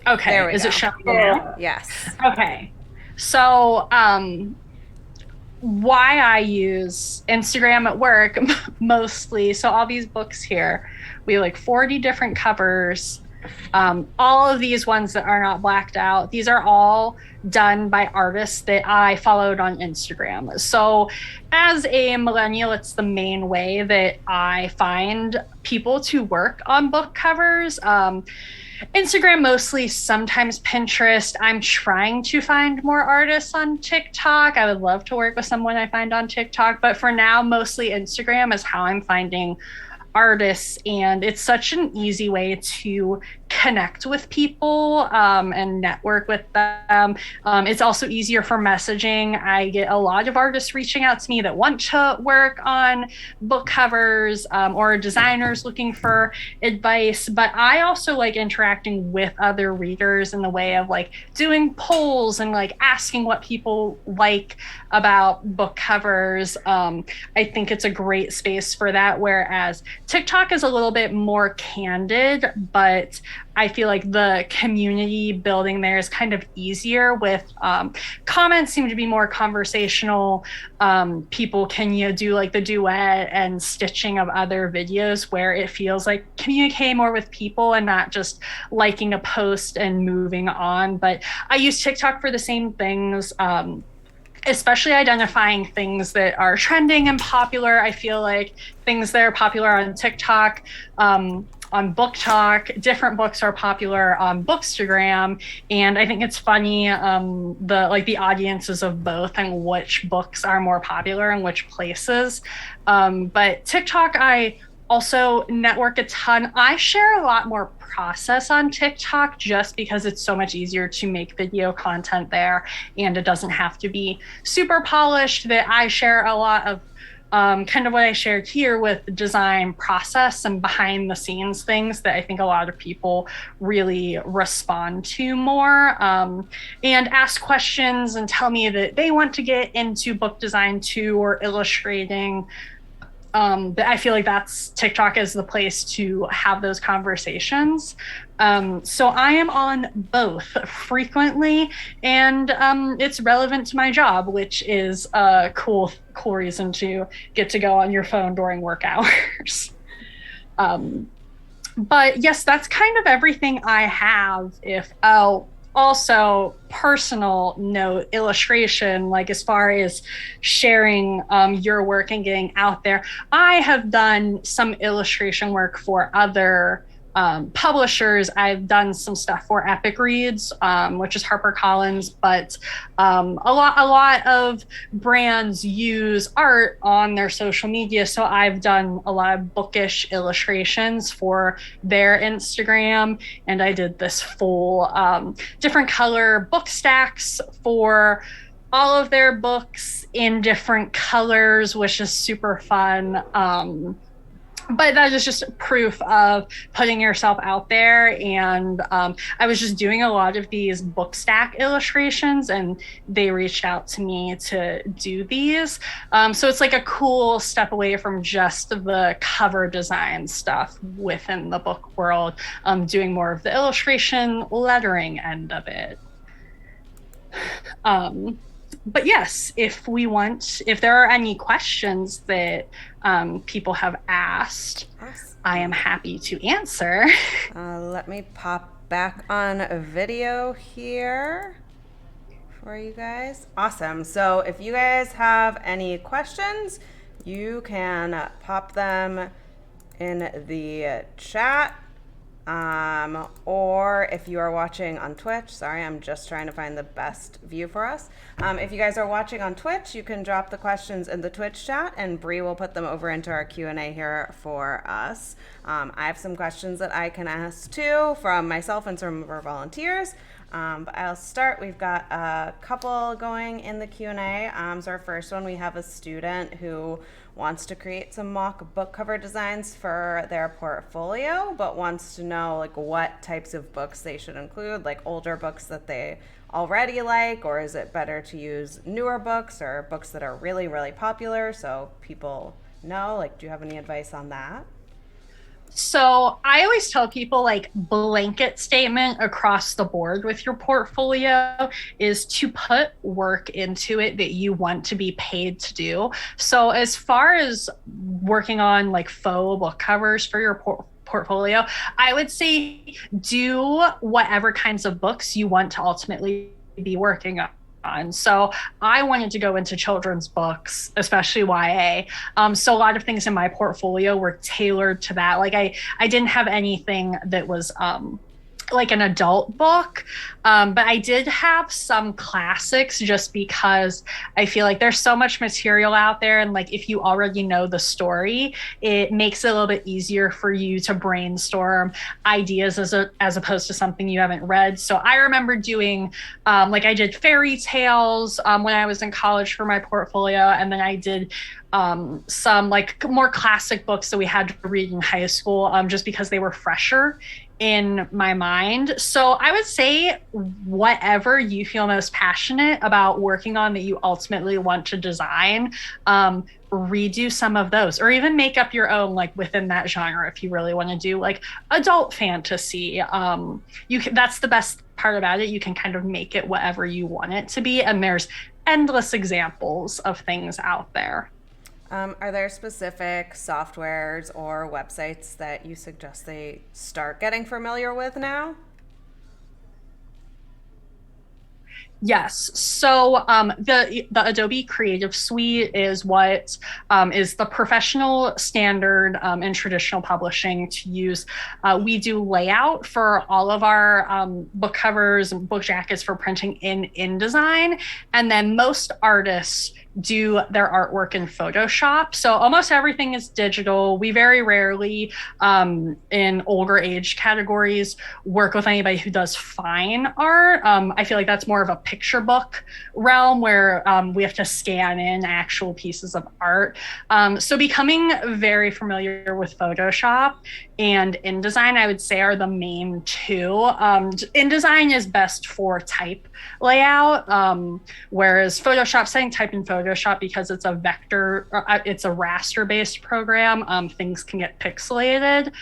[SPEAKER 3] Okay,
[SPEAKER 2] there we
[SPEAKER 3] is
[SPEAKER 2] go.
[SPEAKER 3] It showing now?
[SPEAKER 2] Yes.
[SPEAKER 3] Okay. So, why I use Instagram at work mostly, so all these books here, we have like 40 different covers. All of these ones that are not blacked out, these are all done by artists that I followed on Instagram. So as a millennial, it's the main way that I find people to work on book covers. Instagram mostly, sometimes Pinterest. I'm trying to find more artists on TikTok. I would love to work with someone I find on TikTok, but for now, mostly Instagram is how I'm finding artists, and it's such an easy way to connect with people and network with them. It's also easier for messaging. I get a lot of artists reaching out to me that want to work on book covers, or designers looking for advice. But I also like interacting with other readers in the way of like doing polls and like asking what people like about book covers. I think it's a great space for that, whereas TikTok is a little bit more candid, but I feel like the community building there is kind of easier with comments seem to be more conversational. People can do like the duet and stitching of other videos where it feels like communicating more with people and not just liking a post and moving on. But I use TikTok for the same things. Especially identifying things that are trending and popular. I feel like things that are popular on TikTok, on BookTok, different books are popular on Bookstagram, and I think it's funny the audiences of both and which books are more popular in which places. But TikTok, I also network a ton. I share a lot more process on TikTok just because it's so much easier to make video content there, and it doesn't have to be super polished. That I share a lot of kind of what I shared here with design process and behind the scenes things that I think a lot of people really respond to more, and ask questions and tell me that they want to get into book design too, or illustrating. I feel like TikTok is the place to have those conversations. So I am on both frequently, and it's relevant to my job, which is a cool reason to get to go on your phone during work hours. But yes, that's kind of everything I have. Also, personal note, illustration, like as far as sharing your work and getting out there, I have done some illustration work for other publishers. I've done some stuff for Epic Reads, which is HarperCollins, but a lot of brands use art on their social media. So I've done a lot of bookish illustrations for their Instagram, and I did this full different color book stacks for all of their books in different colors, which is super fun. But that is just proof of putting yourself out there. And I was just doing a lot of these book stack illustrations, and they reached out to me to do these. So it's like a cool step away from just the cover design stuff within the book world, doing more of the illustration lettering end of it. But yes, if there are any questions that people have asked,
[SPEAKER 2] Awesome.
[SPEAKER 3] I am happy to answer.
[SPEAKER 2] Let me pop back on a video here for you guys. Awesome. So if you guys have any questions, you can pop them in the chat. Or if you are watching on Twitch, sorry, I'm just trying to find the best view for us. If you guys are watching on Twitch, you can drop the questions in the Twitch chat, and Bree will put them over into our Q&A here for us. I have some questions that I can ask too from myself and some of our volunteers. But I'll start. We've got a couple going in the Q&A. So our first one, we have a student who wants to create some mock book cover designs for their portfolio, but wants to know like what types of books they should include, like older books that they already like, or is it better to use newer books or books that are really, really popular so people know? Like, do you have any advice on that?
[SPEAKER 3] So I always tell people, like, blanket statement across the board with your portfolio is to put work into it that you want to be paid to do. So as far as working on like faux book covers for your portfolio, I would say do whatever kinds of books you want to ultimately be working on. So I wanted to go into children's books, especially YA. So a lot of things in my portfolio were tailored to that. Like I didn't have anything that was like an adult book. But I did have some classics just because I feel like there's so much material out there. And like, if you already know the story, it makes it a little bit easier for you to brainstorm ideas as opposed to something you haven't read. So I remember doing, like I did fairy tales when I was in college for my portfolio. And then I did some like more classic books that we had to read in high school just because they were fresher in my mind. So I would say whatever you feel most passionate about working on that you ultimately want to design, redo some of those, or even make up your own like within that genre if you really want to do like adult fantasy. That's the best part about it. You can kind of make it whatever you want it to be, and there's endless examples of things out there.
[SPEAKER 2] Are there specific softwares or websites that you suggest they start getting familiar with now?
[SPEAKER 3] Yes. So the Adobe Creative Suite is what is the professional standard in traditional publishing to use. We do layout for all of our book covers and book jackets for printing in InDesign, and then most artists do their artwork in Photoshop. So almost everything is digital. We very rarely, in older age categories, work with anybody who does fine art. I feel like that's more of a picture book realm where we have to scan in actual pieces of art. So becoming very familiar with Photoshop and InDesign, I would say, are the main two. InDesign is best for type layout, whereas Photoshop, setting type in Photoshop because it's a vector, it's a raster-based program, things can get pixelated.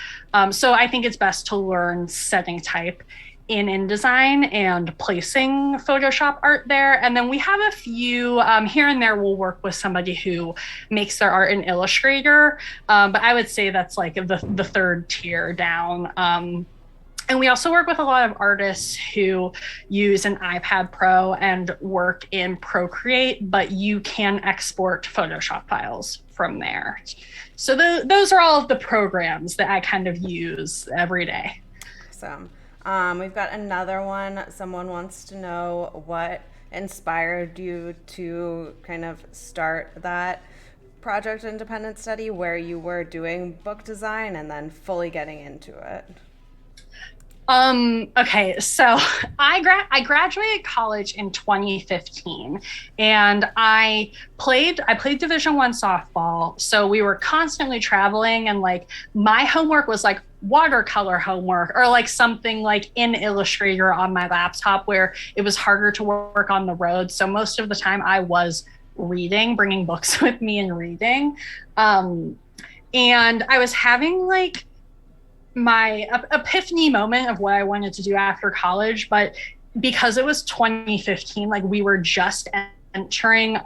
[SPEAKER 3] So I think it's best to learn setting type in InDesign and placing Photoshop art there. And then we have a few here and there we'll work with somebody who makes their art in Illustrator. But I would say that's like the third tier down. And we also work with a lot of artists who use an iPad Pro and work in Procreate, but you can export Photoshop files from there. So those are all of the programs that I kind of use every day.
[SPEAKER 2] Awesome. We've got another one. Someone wants to know what inspired you to kind of start that project independent study where you were doing book design and then fully getting into it.
[SPEAKER 3] Okay, so I graduated college in 2015 and I played Division I softball. So we were constantly traveling and like my homework was like watercolor homework or like something like in Illustrator on my laptop where it was harder to work on the road. So most of the time I was reading, bringing books with me and reading. And I was having like my epiphany moment of what I wanted to do after college, but because it was 2015, like we were just entering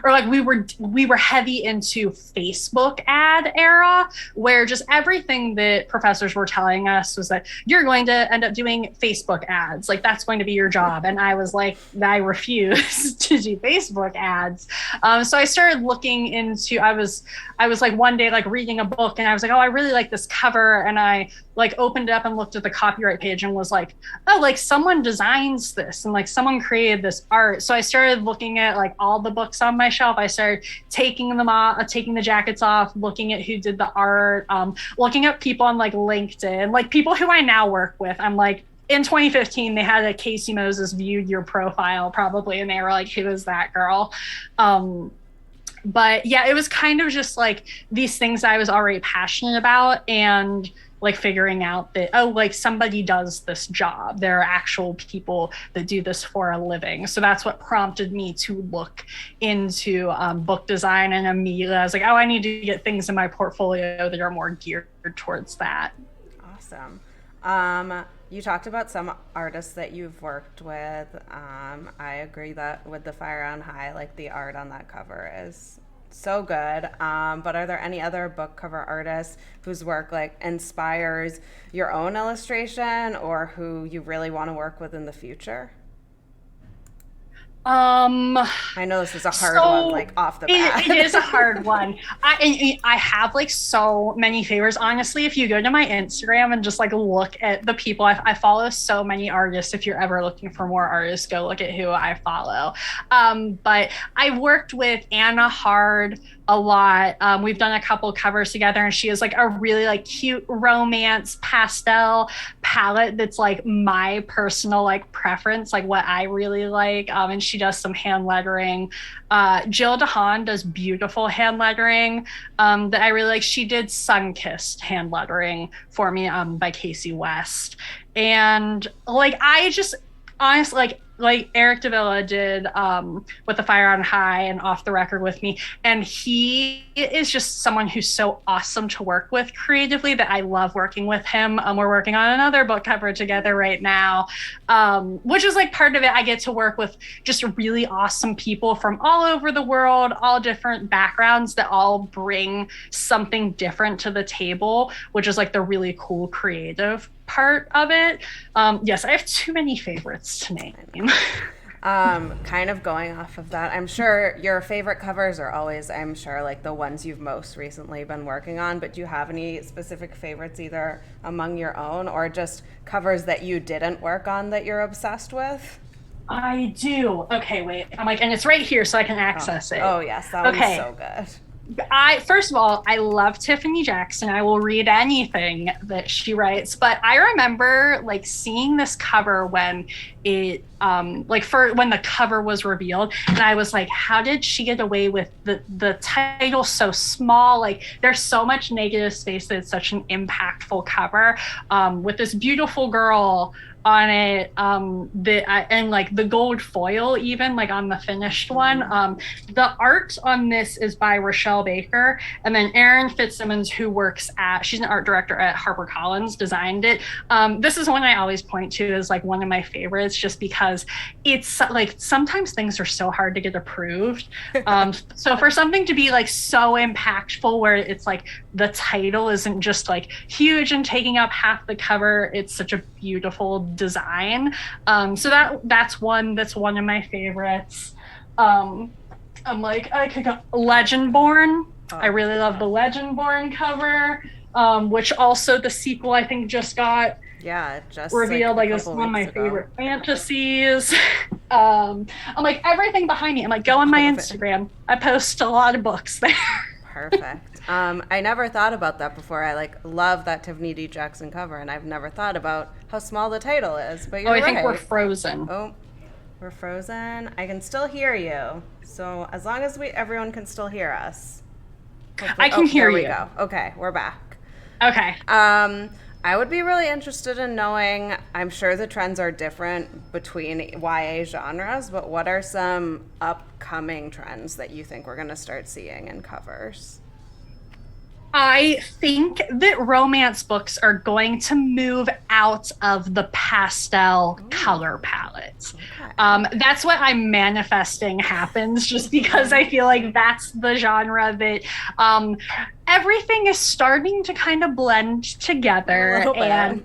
[SPEAKER 3] or like we were heavy into Facebook ad era where just everything that professors were telling us was that you're going to end up doing Facebook ads, like that's going to be your job. And I was like, I refuse to do Facebook ads. So I started looking into, I was like one day like reading a book and I was like, oh, I really like this cover, and I like opened it up and looked at the copyright page and was like, oh, like someone designs this and like someone created this art. So I started looking at like all the books on my shelf. I started taking them off, taking the jackets off, looking at who did the art, looking at people on like LinkedIn, like people who I now work with. I'm like, in 2015, they had a Casey Moses viewed your profile probably, and they were like, who is that girl? But yeah, it was kind of just like these things I was already passionate about, and like figuring out that, oh, like somebody does this job. There are actual people that do this for a living. So that's what prompted me to look into book design, and immediately I was like, oh, I need to get things in my portfolio that are more geared towards that.
[SPEAKER 2] Awesome. You talked about some artists that you've worked with. I agree that with the Fire on High, like the art on that cover is so good. But are there any other book cover artists whose work like inspires your own illustration or who you really want to work with in the future? I know this is a hard one, like off the bat.
[SPEAKER 3] It is a hard one. I have like so many favorites. Honestly, if you go to my Instagram and just like look at the people I follow, so many artists. If you're ever looking for more artists, go look at who I follow. But I worked with Anna Hard a lot. We've done a couple covers together, and she has like a really like cute romance pastel palette that's like my personal like preference, like what I really like. And she does some hand lettering. Jill DeHaan does beautiful hand lettering that I really like. She did Sunkissed hand lettering for me by Casey West. And like I just honestly like Eric Davila did with The Fire on High and Off the Record with me. And he is just someone who's so awesome to work with creatively that I love working with him. We're working on another book cover together right now, which is like part of it. I get to work with just really awesome people from all over the world, all different backgrounds that all bring something different to the table, which is like the really cool creative part of it. Yes, I have too many favorites to name.
[SPEAKER 2] Kind of going off of that, I'm sure your favorite covers are always, I'm sure, like the ones you've most recently been working on, but do you have any specific favorites either among your own or just covers that you didn't work on that you're obsessed with?
[SPEAKER 3] I do. Okay, wait. I'm like, and it's right here so I can access it.
[SPEAKER 2] Oh yes, that one's so good.
[SPEAKER 3] First of all, I love Tiffany Jackson. I will read anything that she writes. But I remember like seeing this cover when it when the cover was revealed, and I was like, how did she get away with the title so small? Like there's so much negative space that it's such an impactful cover with this beautiful girl on it, and like the gold foil even like on the finished one. The art on this is by Rochelle Baker, and then Erin Fitzsimmons, who she's an art director at HarperCollins, designed it. This is one I always point to as like one of my favorites, just because it's like sometimes things are so hard to get approved. So for something to be like so impactful, where it's like the title isn't just like huge and taking up half the cover, it's such a beautiful design. So that's one of my favorites. I'm like, I could go Legendborn. I really love the Legendborn cover, which also the sequel I think just got revealed. Like it's one of my favorite fantasies. I'm like everything behind me. I'm like, go on my Instagram. I post a lot of books there.
[SPEAKER 2] Perfect. I never thought about that before. I like love that Tiffany D. Jackson cover, and I've never thought about how small the title is. But you're right.
[SPEAKER 3] I think we're frozen.
[SPEAKER 2] Oh, we're frozen. I can still hear you. So as long as everyone can still hear us.
[SPEAKER 3] I can hear you.
[SPEAKER 2] There we go. Okay, we're back.
[SPEAKER 3] Okay.
[SPEAKER 2] I would be really interested in knowing, I'm sure the trends are different between YA genres, but what are some upcoming trends that you think we're going to start seeing in covers?
[SPEAKER 3] I think that romance books are going to move out of the pastel color palette. Okay. That's what I'm manifesting happens, just because I feel like that's the genre that everything is starting to kind of blend together. And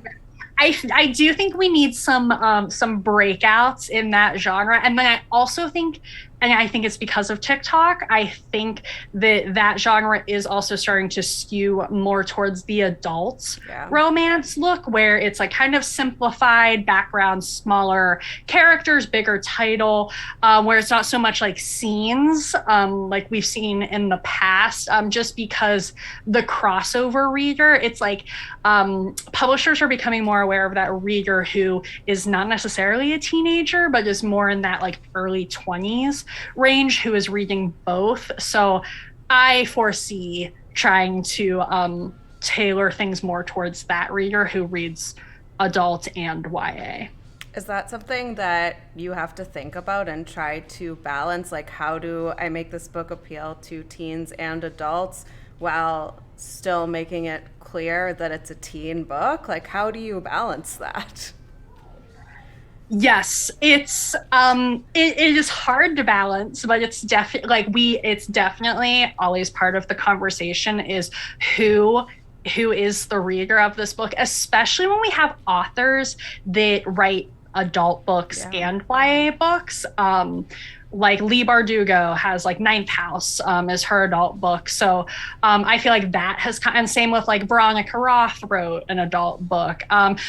[SPEAKER 3] I do think we need some breakouts in that genre. And then I also think, and I think it's because of TikTok, I think that genre is also starting to skew more towards the adult romance look, where it's like kind of simplified background, smaller characters, bigger title, where it's not so much like scenes like we've seen in the past, just because the crossover reader, it's like publishers are becoming more aware of that reader who is not necessarily a teenager, but is more in that like early 20s range, who is reading both. So I foresee trying to tailor things more towards that reader who reads adult and YA.
[SPEAKER 2] Is that something that you have to think about and try to balance? Like, how do I make this book appeal to teens and adults while still making it clear that it's a teen book? Like, how do you balance that?
[SPEAKER 3] Yes, it's it is hard to balance, but it's it's definitely always part of the conversation is who is the reader of this book, especially when we have authors that write adult books
[SPEAKER 2] Yeah.
[SPEAKER 3] and YA books. Like Leigh Bardugo has like Ninth House is her adult book. So I feel like that has and same with like Veronica Roth wrote an adult book.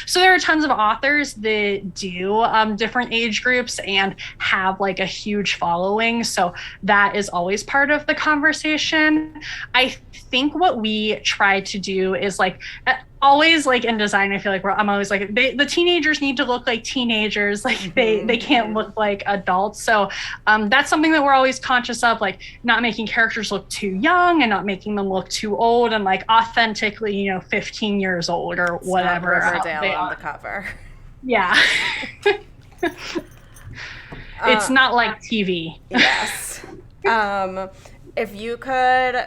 [SPEAKER 3] So there are tons of authors that do different age groups and have like a huge following. So that is always part of the conversation. I think what we try to do is like always like in design, I feel like I'm always like the teenagers need to look like teenagers, like they can't look like adults. So that's something that we're always conscious of, like not making characters look too young and not making them look too old, and like authentically 15 years old or
[SPEAKER 2] It's
[SPEAKER 3] whatever
[SPEAKER 2] not Riverdale on the cover.
[SPEAKER 3] Yeah. It's not like TV.
[SPEAKER 2] Yes. If you could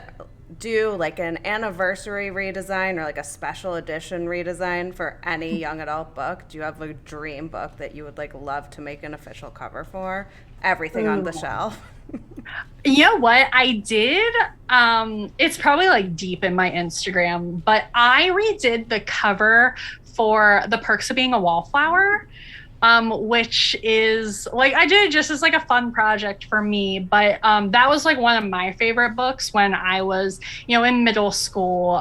[SPEAKER 2] do like an anniversary redesign or like a special edition redesign for any young adult book, do you have a dream book that you would like love to make an official cover for? Everything on the shelf.
[SPEAKER 3] You know what I did? It's probably like deep in my Instagram, but I redid the cover for The Perks of Being a Wallflower. Which is like, I did it just as like a fun project for me, but that was like one of my favorite books when I was, in middle school.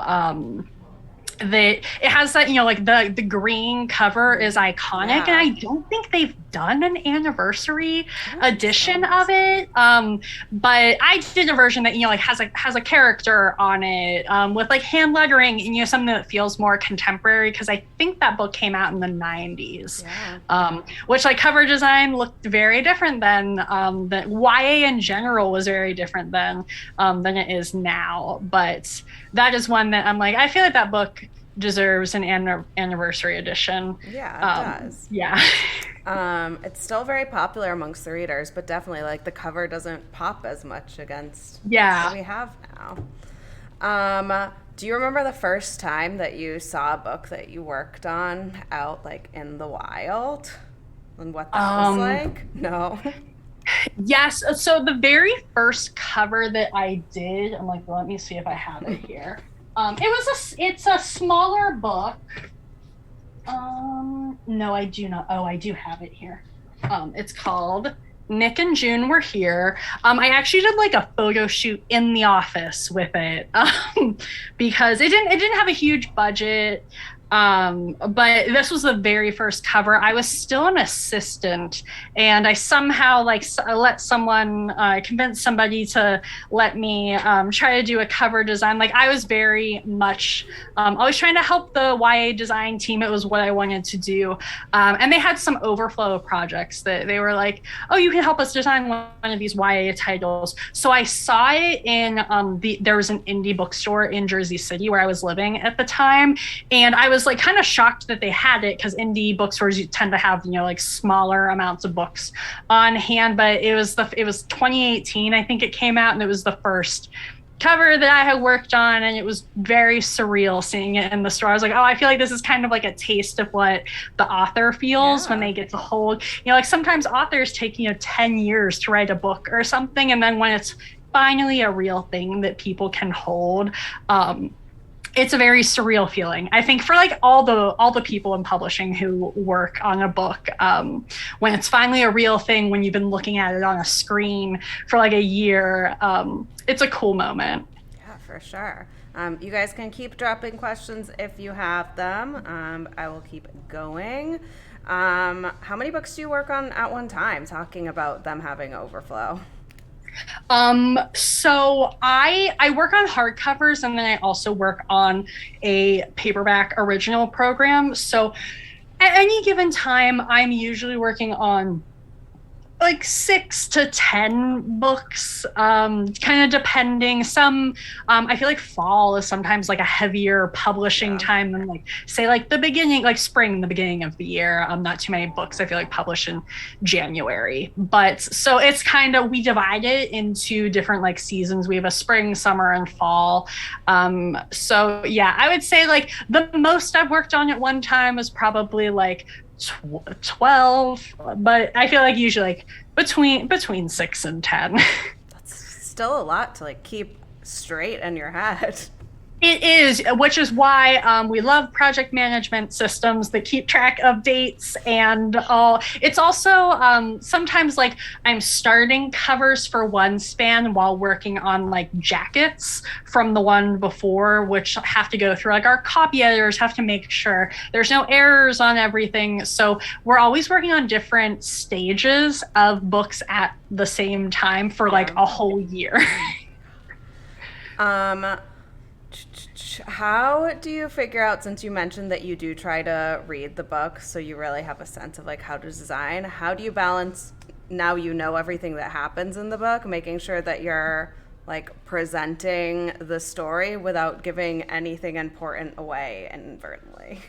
[SPEAKER 3] That it has that, like the green cover is iconic, and I don't think they've done an anniversary edition of it. But I did a version that like has a character on it with like hand lettering and something that feels more contemporary, because I think that book came out in the 90s. Which like cover design looked very different then. The YA in general was very different then than it is now. But that is one that I'm like, I feel like that book deserves an anniversary edition.
[SPEAKER 2] Yeah, it does.
[SPEAKER 3] Yeah.
[SPEAKER 2] It's still very popular amongst the readers, but definitely like the cover doesn't pop as much against what we have now. Do you remember the first time that you saw a book that you worked on out like in the wild and what that was like? No.
[SPEAKER 3] Yes. So the very first cover that I did, I'm like, well, let me see if I have it here. It's a smaller book. No, I do not. Oh, I do have it here. It's called Nick and June Were Here. I actually did like a photo shoot in the office with it because it didn't have a huge budget. But this was the very first cover. I was still an assistant, and I somehow let someone convince somebody to let me try to do a cover design. Like I was very much always trying to help the YA design team. It was what I wanted to do, and they had some overflow projects that they were like, "Oh, you can help us design one of these YA titles." So I saw it in there was an indie bookstore in Jersey City where I was living at the time, and I was like kind of shocked that they had it, because indie bookstores tend to have like smaller amounts of books on hand. But it was 2018, I think it came out, and it was the first cover that I had worked on, and it was very surreal seeing it in the store. I was like, oh, I feel like this is kind of like a taste of what the author feels when they get to hold, like sometimes authors take 10 years to write a book or something, and then when it's finally a real thing that people can hold, it's a very surreal feeling. I think for like all the people in publishing who work on a book, when it's finally a real thing, when you've been looking at it on a screen for like a year, it's a cool moment.
[SPEAKER 2] Yeah, for sure. You guys can keep dropping questions if you have them. I will keep going. How many books do you work on at one time, talking about them having overflow?
[SPEAKER 3] So I work on hardcovers, and then I also work on a paperback original program. So at any given time, I'm usually working on like 6 to 10 books, kind of depending. Some, I feel like fall is sometimes like a heavier publishing time than like, say like the beginning, like spring, the beginning of the year. Not too many books I feel like publish in January. But so it's kind of, we divide it into different like seasons. We have a spring, summer, and fall. So yeah, I would say like the most I've worked on at one time was probably like 12, but I feel like usually like between 6 and 10.
[SPEAKER 2] That's still a lot to like keep straight in your head.
[SPEAKER 3] It is, which is why we love project management systems that keep track of dates and all. It's also sometimes like I'm starting covers for one span while working on like jackets from the one before, which have to go through like our copy editors have to make sure there's no errors on everything. So we're always working on different stages of books at the same time for like a whole year.
[SPEAKER 2] How do you figure out, since you mentioned that you do try to read the book, so you really have a sense of like how to design, how do you balance, now you know everything that happens in the book, making sure that you're like presenting the story without giving anything important away inadvertently?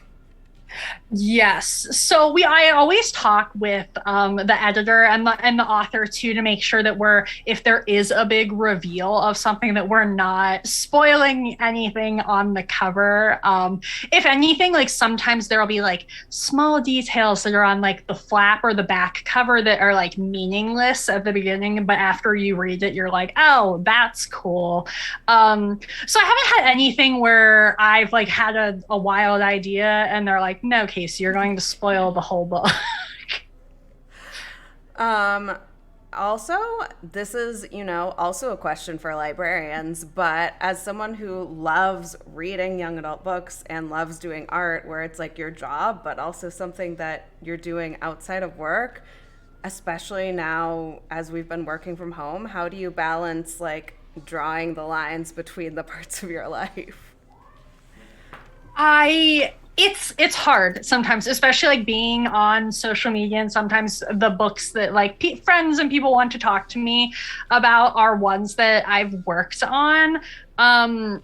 [SPEAKER 3] Yes. So I always talk with the editor and the author too to make sure that if there is a big reveal of something, that we're not spoiling anything on the cover. If anything, like sometimes there'll be like small details that are on like the flap or the back cover that are like meaningless at the beginning, but after you read it, you're like, oh, that's cool. So I haven't had anything where I've like had a wild idea and they're like, no, Casey, you're going to spoil the whole book.
[SPEAKER 2] Also, this is, also a question for librarians, but as someone who loves reading young adult books and loves doing art where it's like your job, but also something that you're doing outside of work, especially now as we've been working from home, how do you balance like drawing the lines between the parts of your life?
[SPEAKER 3] It's hard sometimes, especially like being on social media, and sometimes the books that like friends and people want to talk to me about are ones that I've worked on. I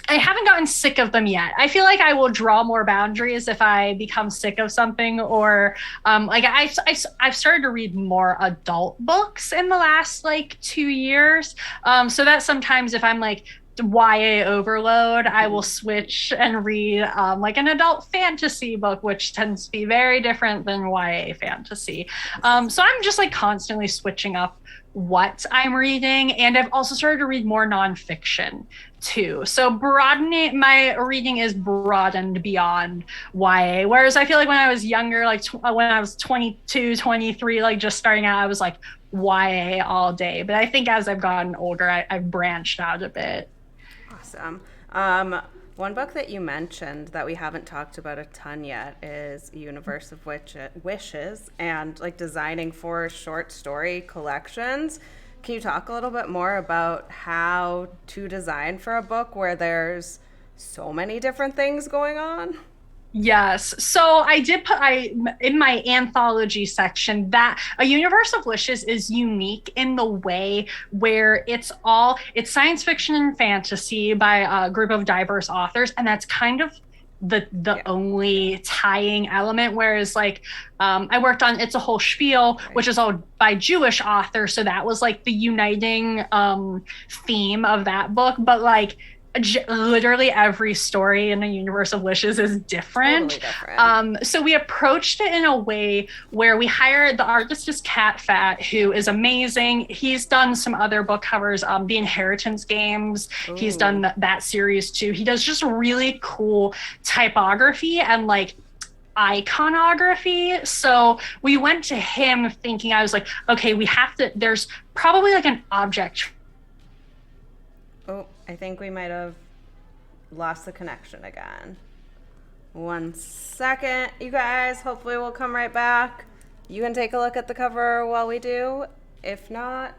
[SPEAKER 3] haven't gotten sick of them yet. I feel like I will draw more boundaries if I become sick of something, or I've started to read more adult books in the last like 2 years. So that sometimes if I'm like YA overload, I will switch and read like an adult fantasy book, which tends to be very different than YA fantasy. So I'm just like constantly switching up what I'm reading. And I've also started to read more nonfiction too. So my reading is broadened beyond YA. Whereas I feel like when I was younger, like when I was 22, 23, like just starting out, I was like YA all day. But I think as I've gotten older, I've branched out a bit.
[SPEAKER 2] Awesome. One book that you mentioned that we haven't talked about a ton yet is Universe of Wishes, and like designing for short story collections. Can you talk a little bit more about how to design for a book where there's so many different things going on?
[SPEAKER 3] Yes. So I did put in my anthology section that A Universe of Wishes is unique in the way where it's science fiction and fantasy by a group of diverse authors, and that's kind of the only tying element. Whereas like I worked on It's a Whole Spiel, which is all by Jewish authors, so that was like the uniting theme of that book. But like literally every story in A Universe of Wishes is different.
[SPEAKER 2] Totally different.
[SPEAKER 3] So we approached it in a way where we hired, the artist is Cat Fat, who is amazing. He's done some other book covers, The Inheritance Games. Ooh. He's done that series too. He does just really cool typography and like iconography. So we went to him thinking, I was like, okay, there's probably like an object.
[SPEAKER 2] Oh, I think we might have lost the connection again. 1 second, you guys. Hopefully we'll come right back. You can take a look at the cover while we do. If not,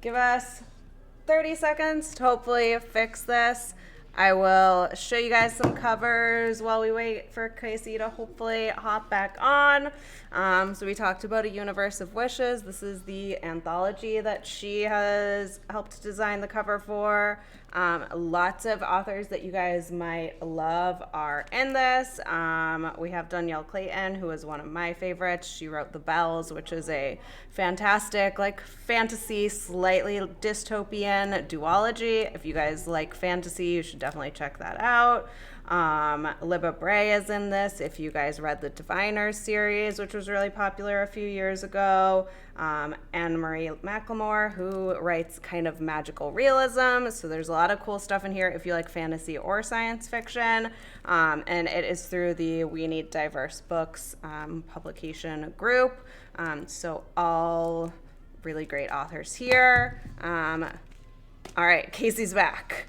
[SPEAKER 2] give us 30 seconds to hopefully fix this. I will show you guys some covers while we wait for Casey to hopefully hop back on. So we talked about A Universe of Wishes. This is the anthology that she has helped design the cover for. Lots of authors that you guys might love are in this. We have Danielle Clayton, who is one of my favorites. She wrote The Bells, which is a fantastic, like, fantasy, slightly dystopian duology. If you guys like fantasy, you should definitely check that out. Libba Bray is in this. If you guys read the Diviners series, which was really popular a few years ago. Anne Marie McLemore, who writes kind of magical realism. So there's a lot of cool stuff in here if you like fantasy or science fiction. And it is through the We Need Diverse Books publication group. So all really great authors here. All right, Casey's back.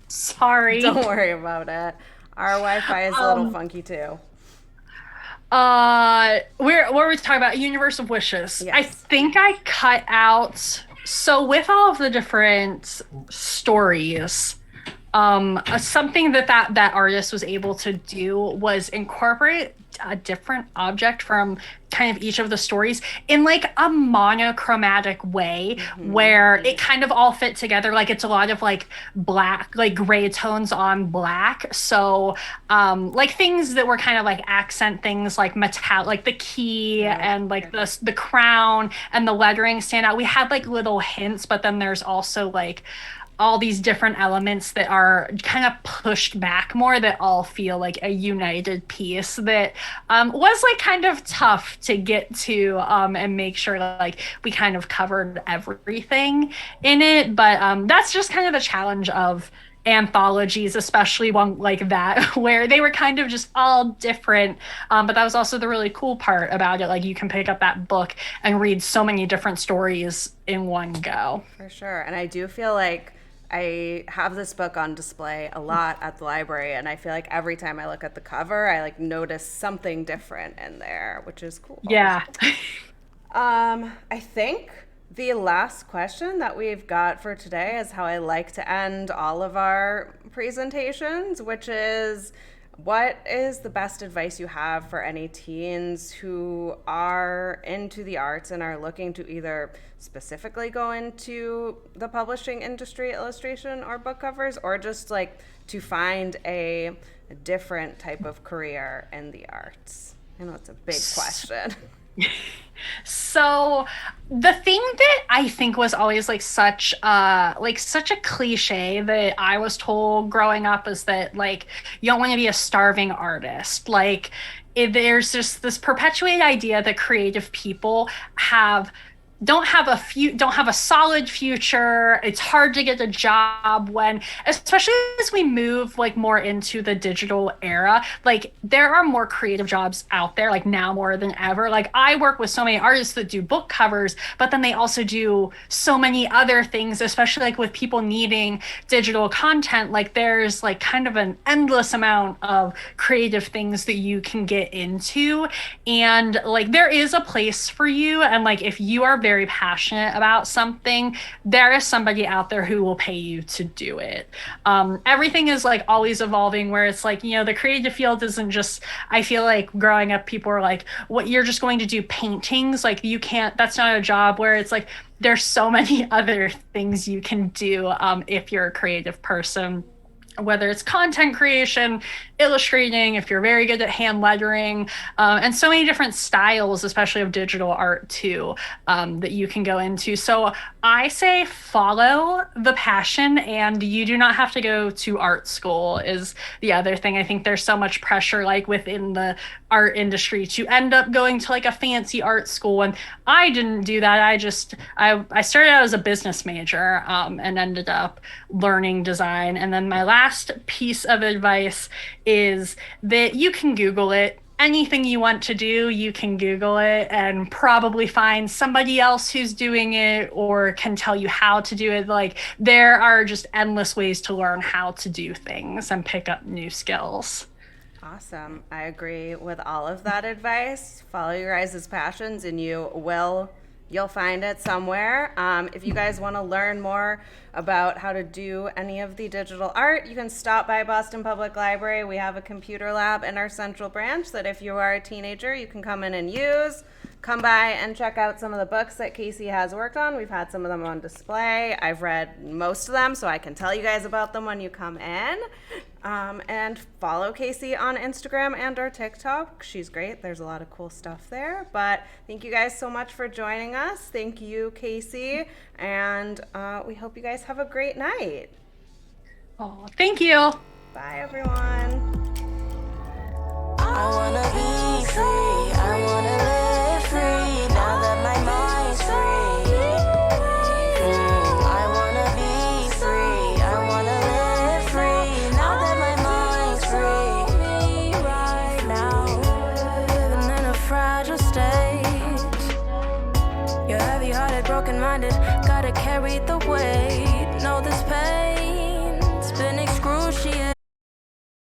[SPEAKER 3] Sorry.
[SPEAKER 2] Don't worry about it. Our Wi-Fi is a little funky too.
[SPEAKER 3] What were we talking about? Universe of Wishes.
[SPEAKER 2] Yes.
[SPEAKER 3] I think I cut out. So with all of the different stories, something that artist was able to do was incorporate a different object from kind of each of the stories in like a monochromatic way, where it kind of all fit together. Like it's a lot of like black, like gray tones on black. So like things that were kind of like accent things, like metal, like the key and like the crown and the lettering stand out. We had like little hints, but then there's also like all these different elements that are kind of pushed back more, that all feel like a united piece that was like kind of tough to get to and make sure like we kind of covered everything in it. But that's just kind of the challenge of anthologies, especially one like that, where they were kind of just all different. But that was also the really cool part about it. Like you can pick up that book and read so many different stories in one go.
[SPEAKER 2] For sure. And I do feel like I have this book on display a lot at the library, and I feel like every time I look at the cover, I like notice something different in there, which is cool.
[SPEAKER 3] Yeah.
[SPEAKER 2] I think the last question that we've got for today is how I like to end all of our presentations, which is, what is the best advice you have for any teens who are into the arts and are looking to either specifically go into the publishing industry, illustration or book covers, or just like to find a different type of career in the arts? I know it's a big question.
[SPEAKER 3] So the thing that I think was always like such a cliche that I was told growing up is that like you don't want to be a starving artist. Like there's just this perpetuated idea that creative people don't have a solid future. It's hard to get a job when, especially as we move like more into the digital era, like there are more creative jobs out there, like now more than ever. Like I work with so many artists that do book covers, but then they also do so many other things, especially like with people needing digital content. Like there's like kind of an endless amount of creative things that you can get into. And like there is a place for you. And like if you are very passionate about something, there is somebody out there who will pay you to do it. Everything is like always evolving, where it's like, you know, the creative field isn't just, I feel like growing up, people are like, what, you're just going to do paintings? Like you can't, that's not a job. Where it's like, there's so many other things you can do if you're a creative person. Whether it's content creation, illustrating, if you're very good at hand lettering, and so many different styles, especially of digital art too, that you can go into. So I say follow the passion, and you do not have to go to art school is the other thing. I think there's so much pressure like within the art industry to end up going to like a fancy art school. And I didn't do that. I started out as a business major and ended up learning design. And then my last piece of advice is that you can Google it. Anything you want to do, you can Google it and probably find somebody else who's doing it or can tell you how to do it. Like there are just endless ways to learn how to do things and pick up new skills.
[SPEAKER 2] Awesome. I agree with all of that advice. Follow your guys' passions and you'll find it somewhere. If you guys want to learn more about how to do any of the digital art, you can stop by Boston Public Library. We have a computer lab in our central branch that if you are a teenager, you can come in and use. Come by and check out some of the books that Casey has worked on. We've had some of them on display. I've read most of them, so I can tell you guys about them when you come in. And follow Casey on Instagram and or TikTok. She's great. There's a lot of cool stuff there. But thank you guys so much for joining us. Thank you, Casey. And we hope you guys have a great night.
[SPEAKER 3] Oh, thank you.
[SPEAKER 2] Bye, everyone.
[SPEAKER 1] I wanna be free, I wanna live free, now that my mind's minded, gotta carry the weight.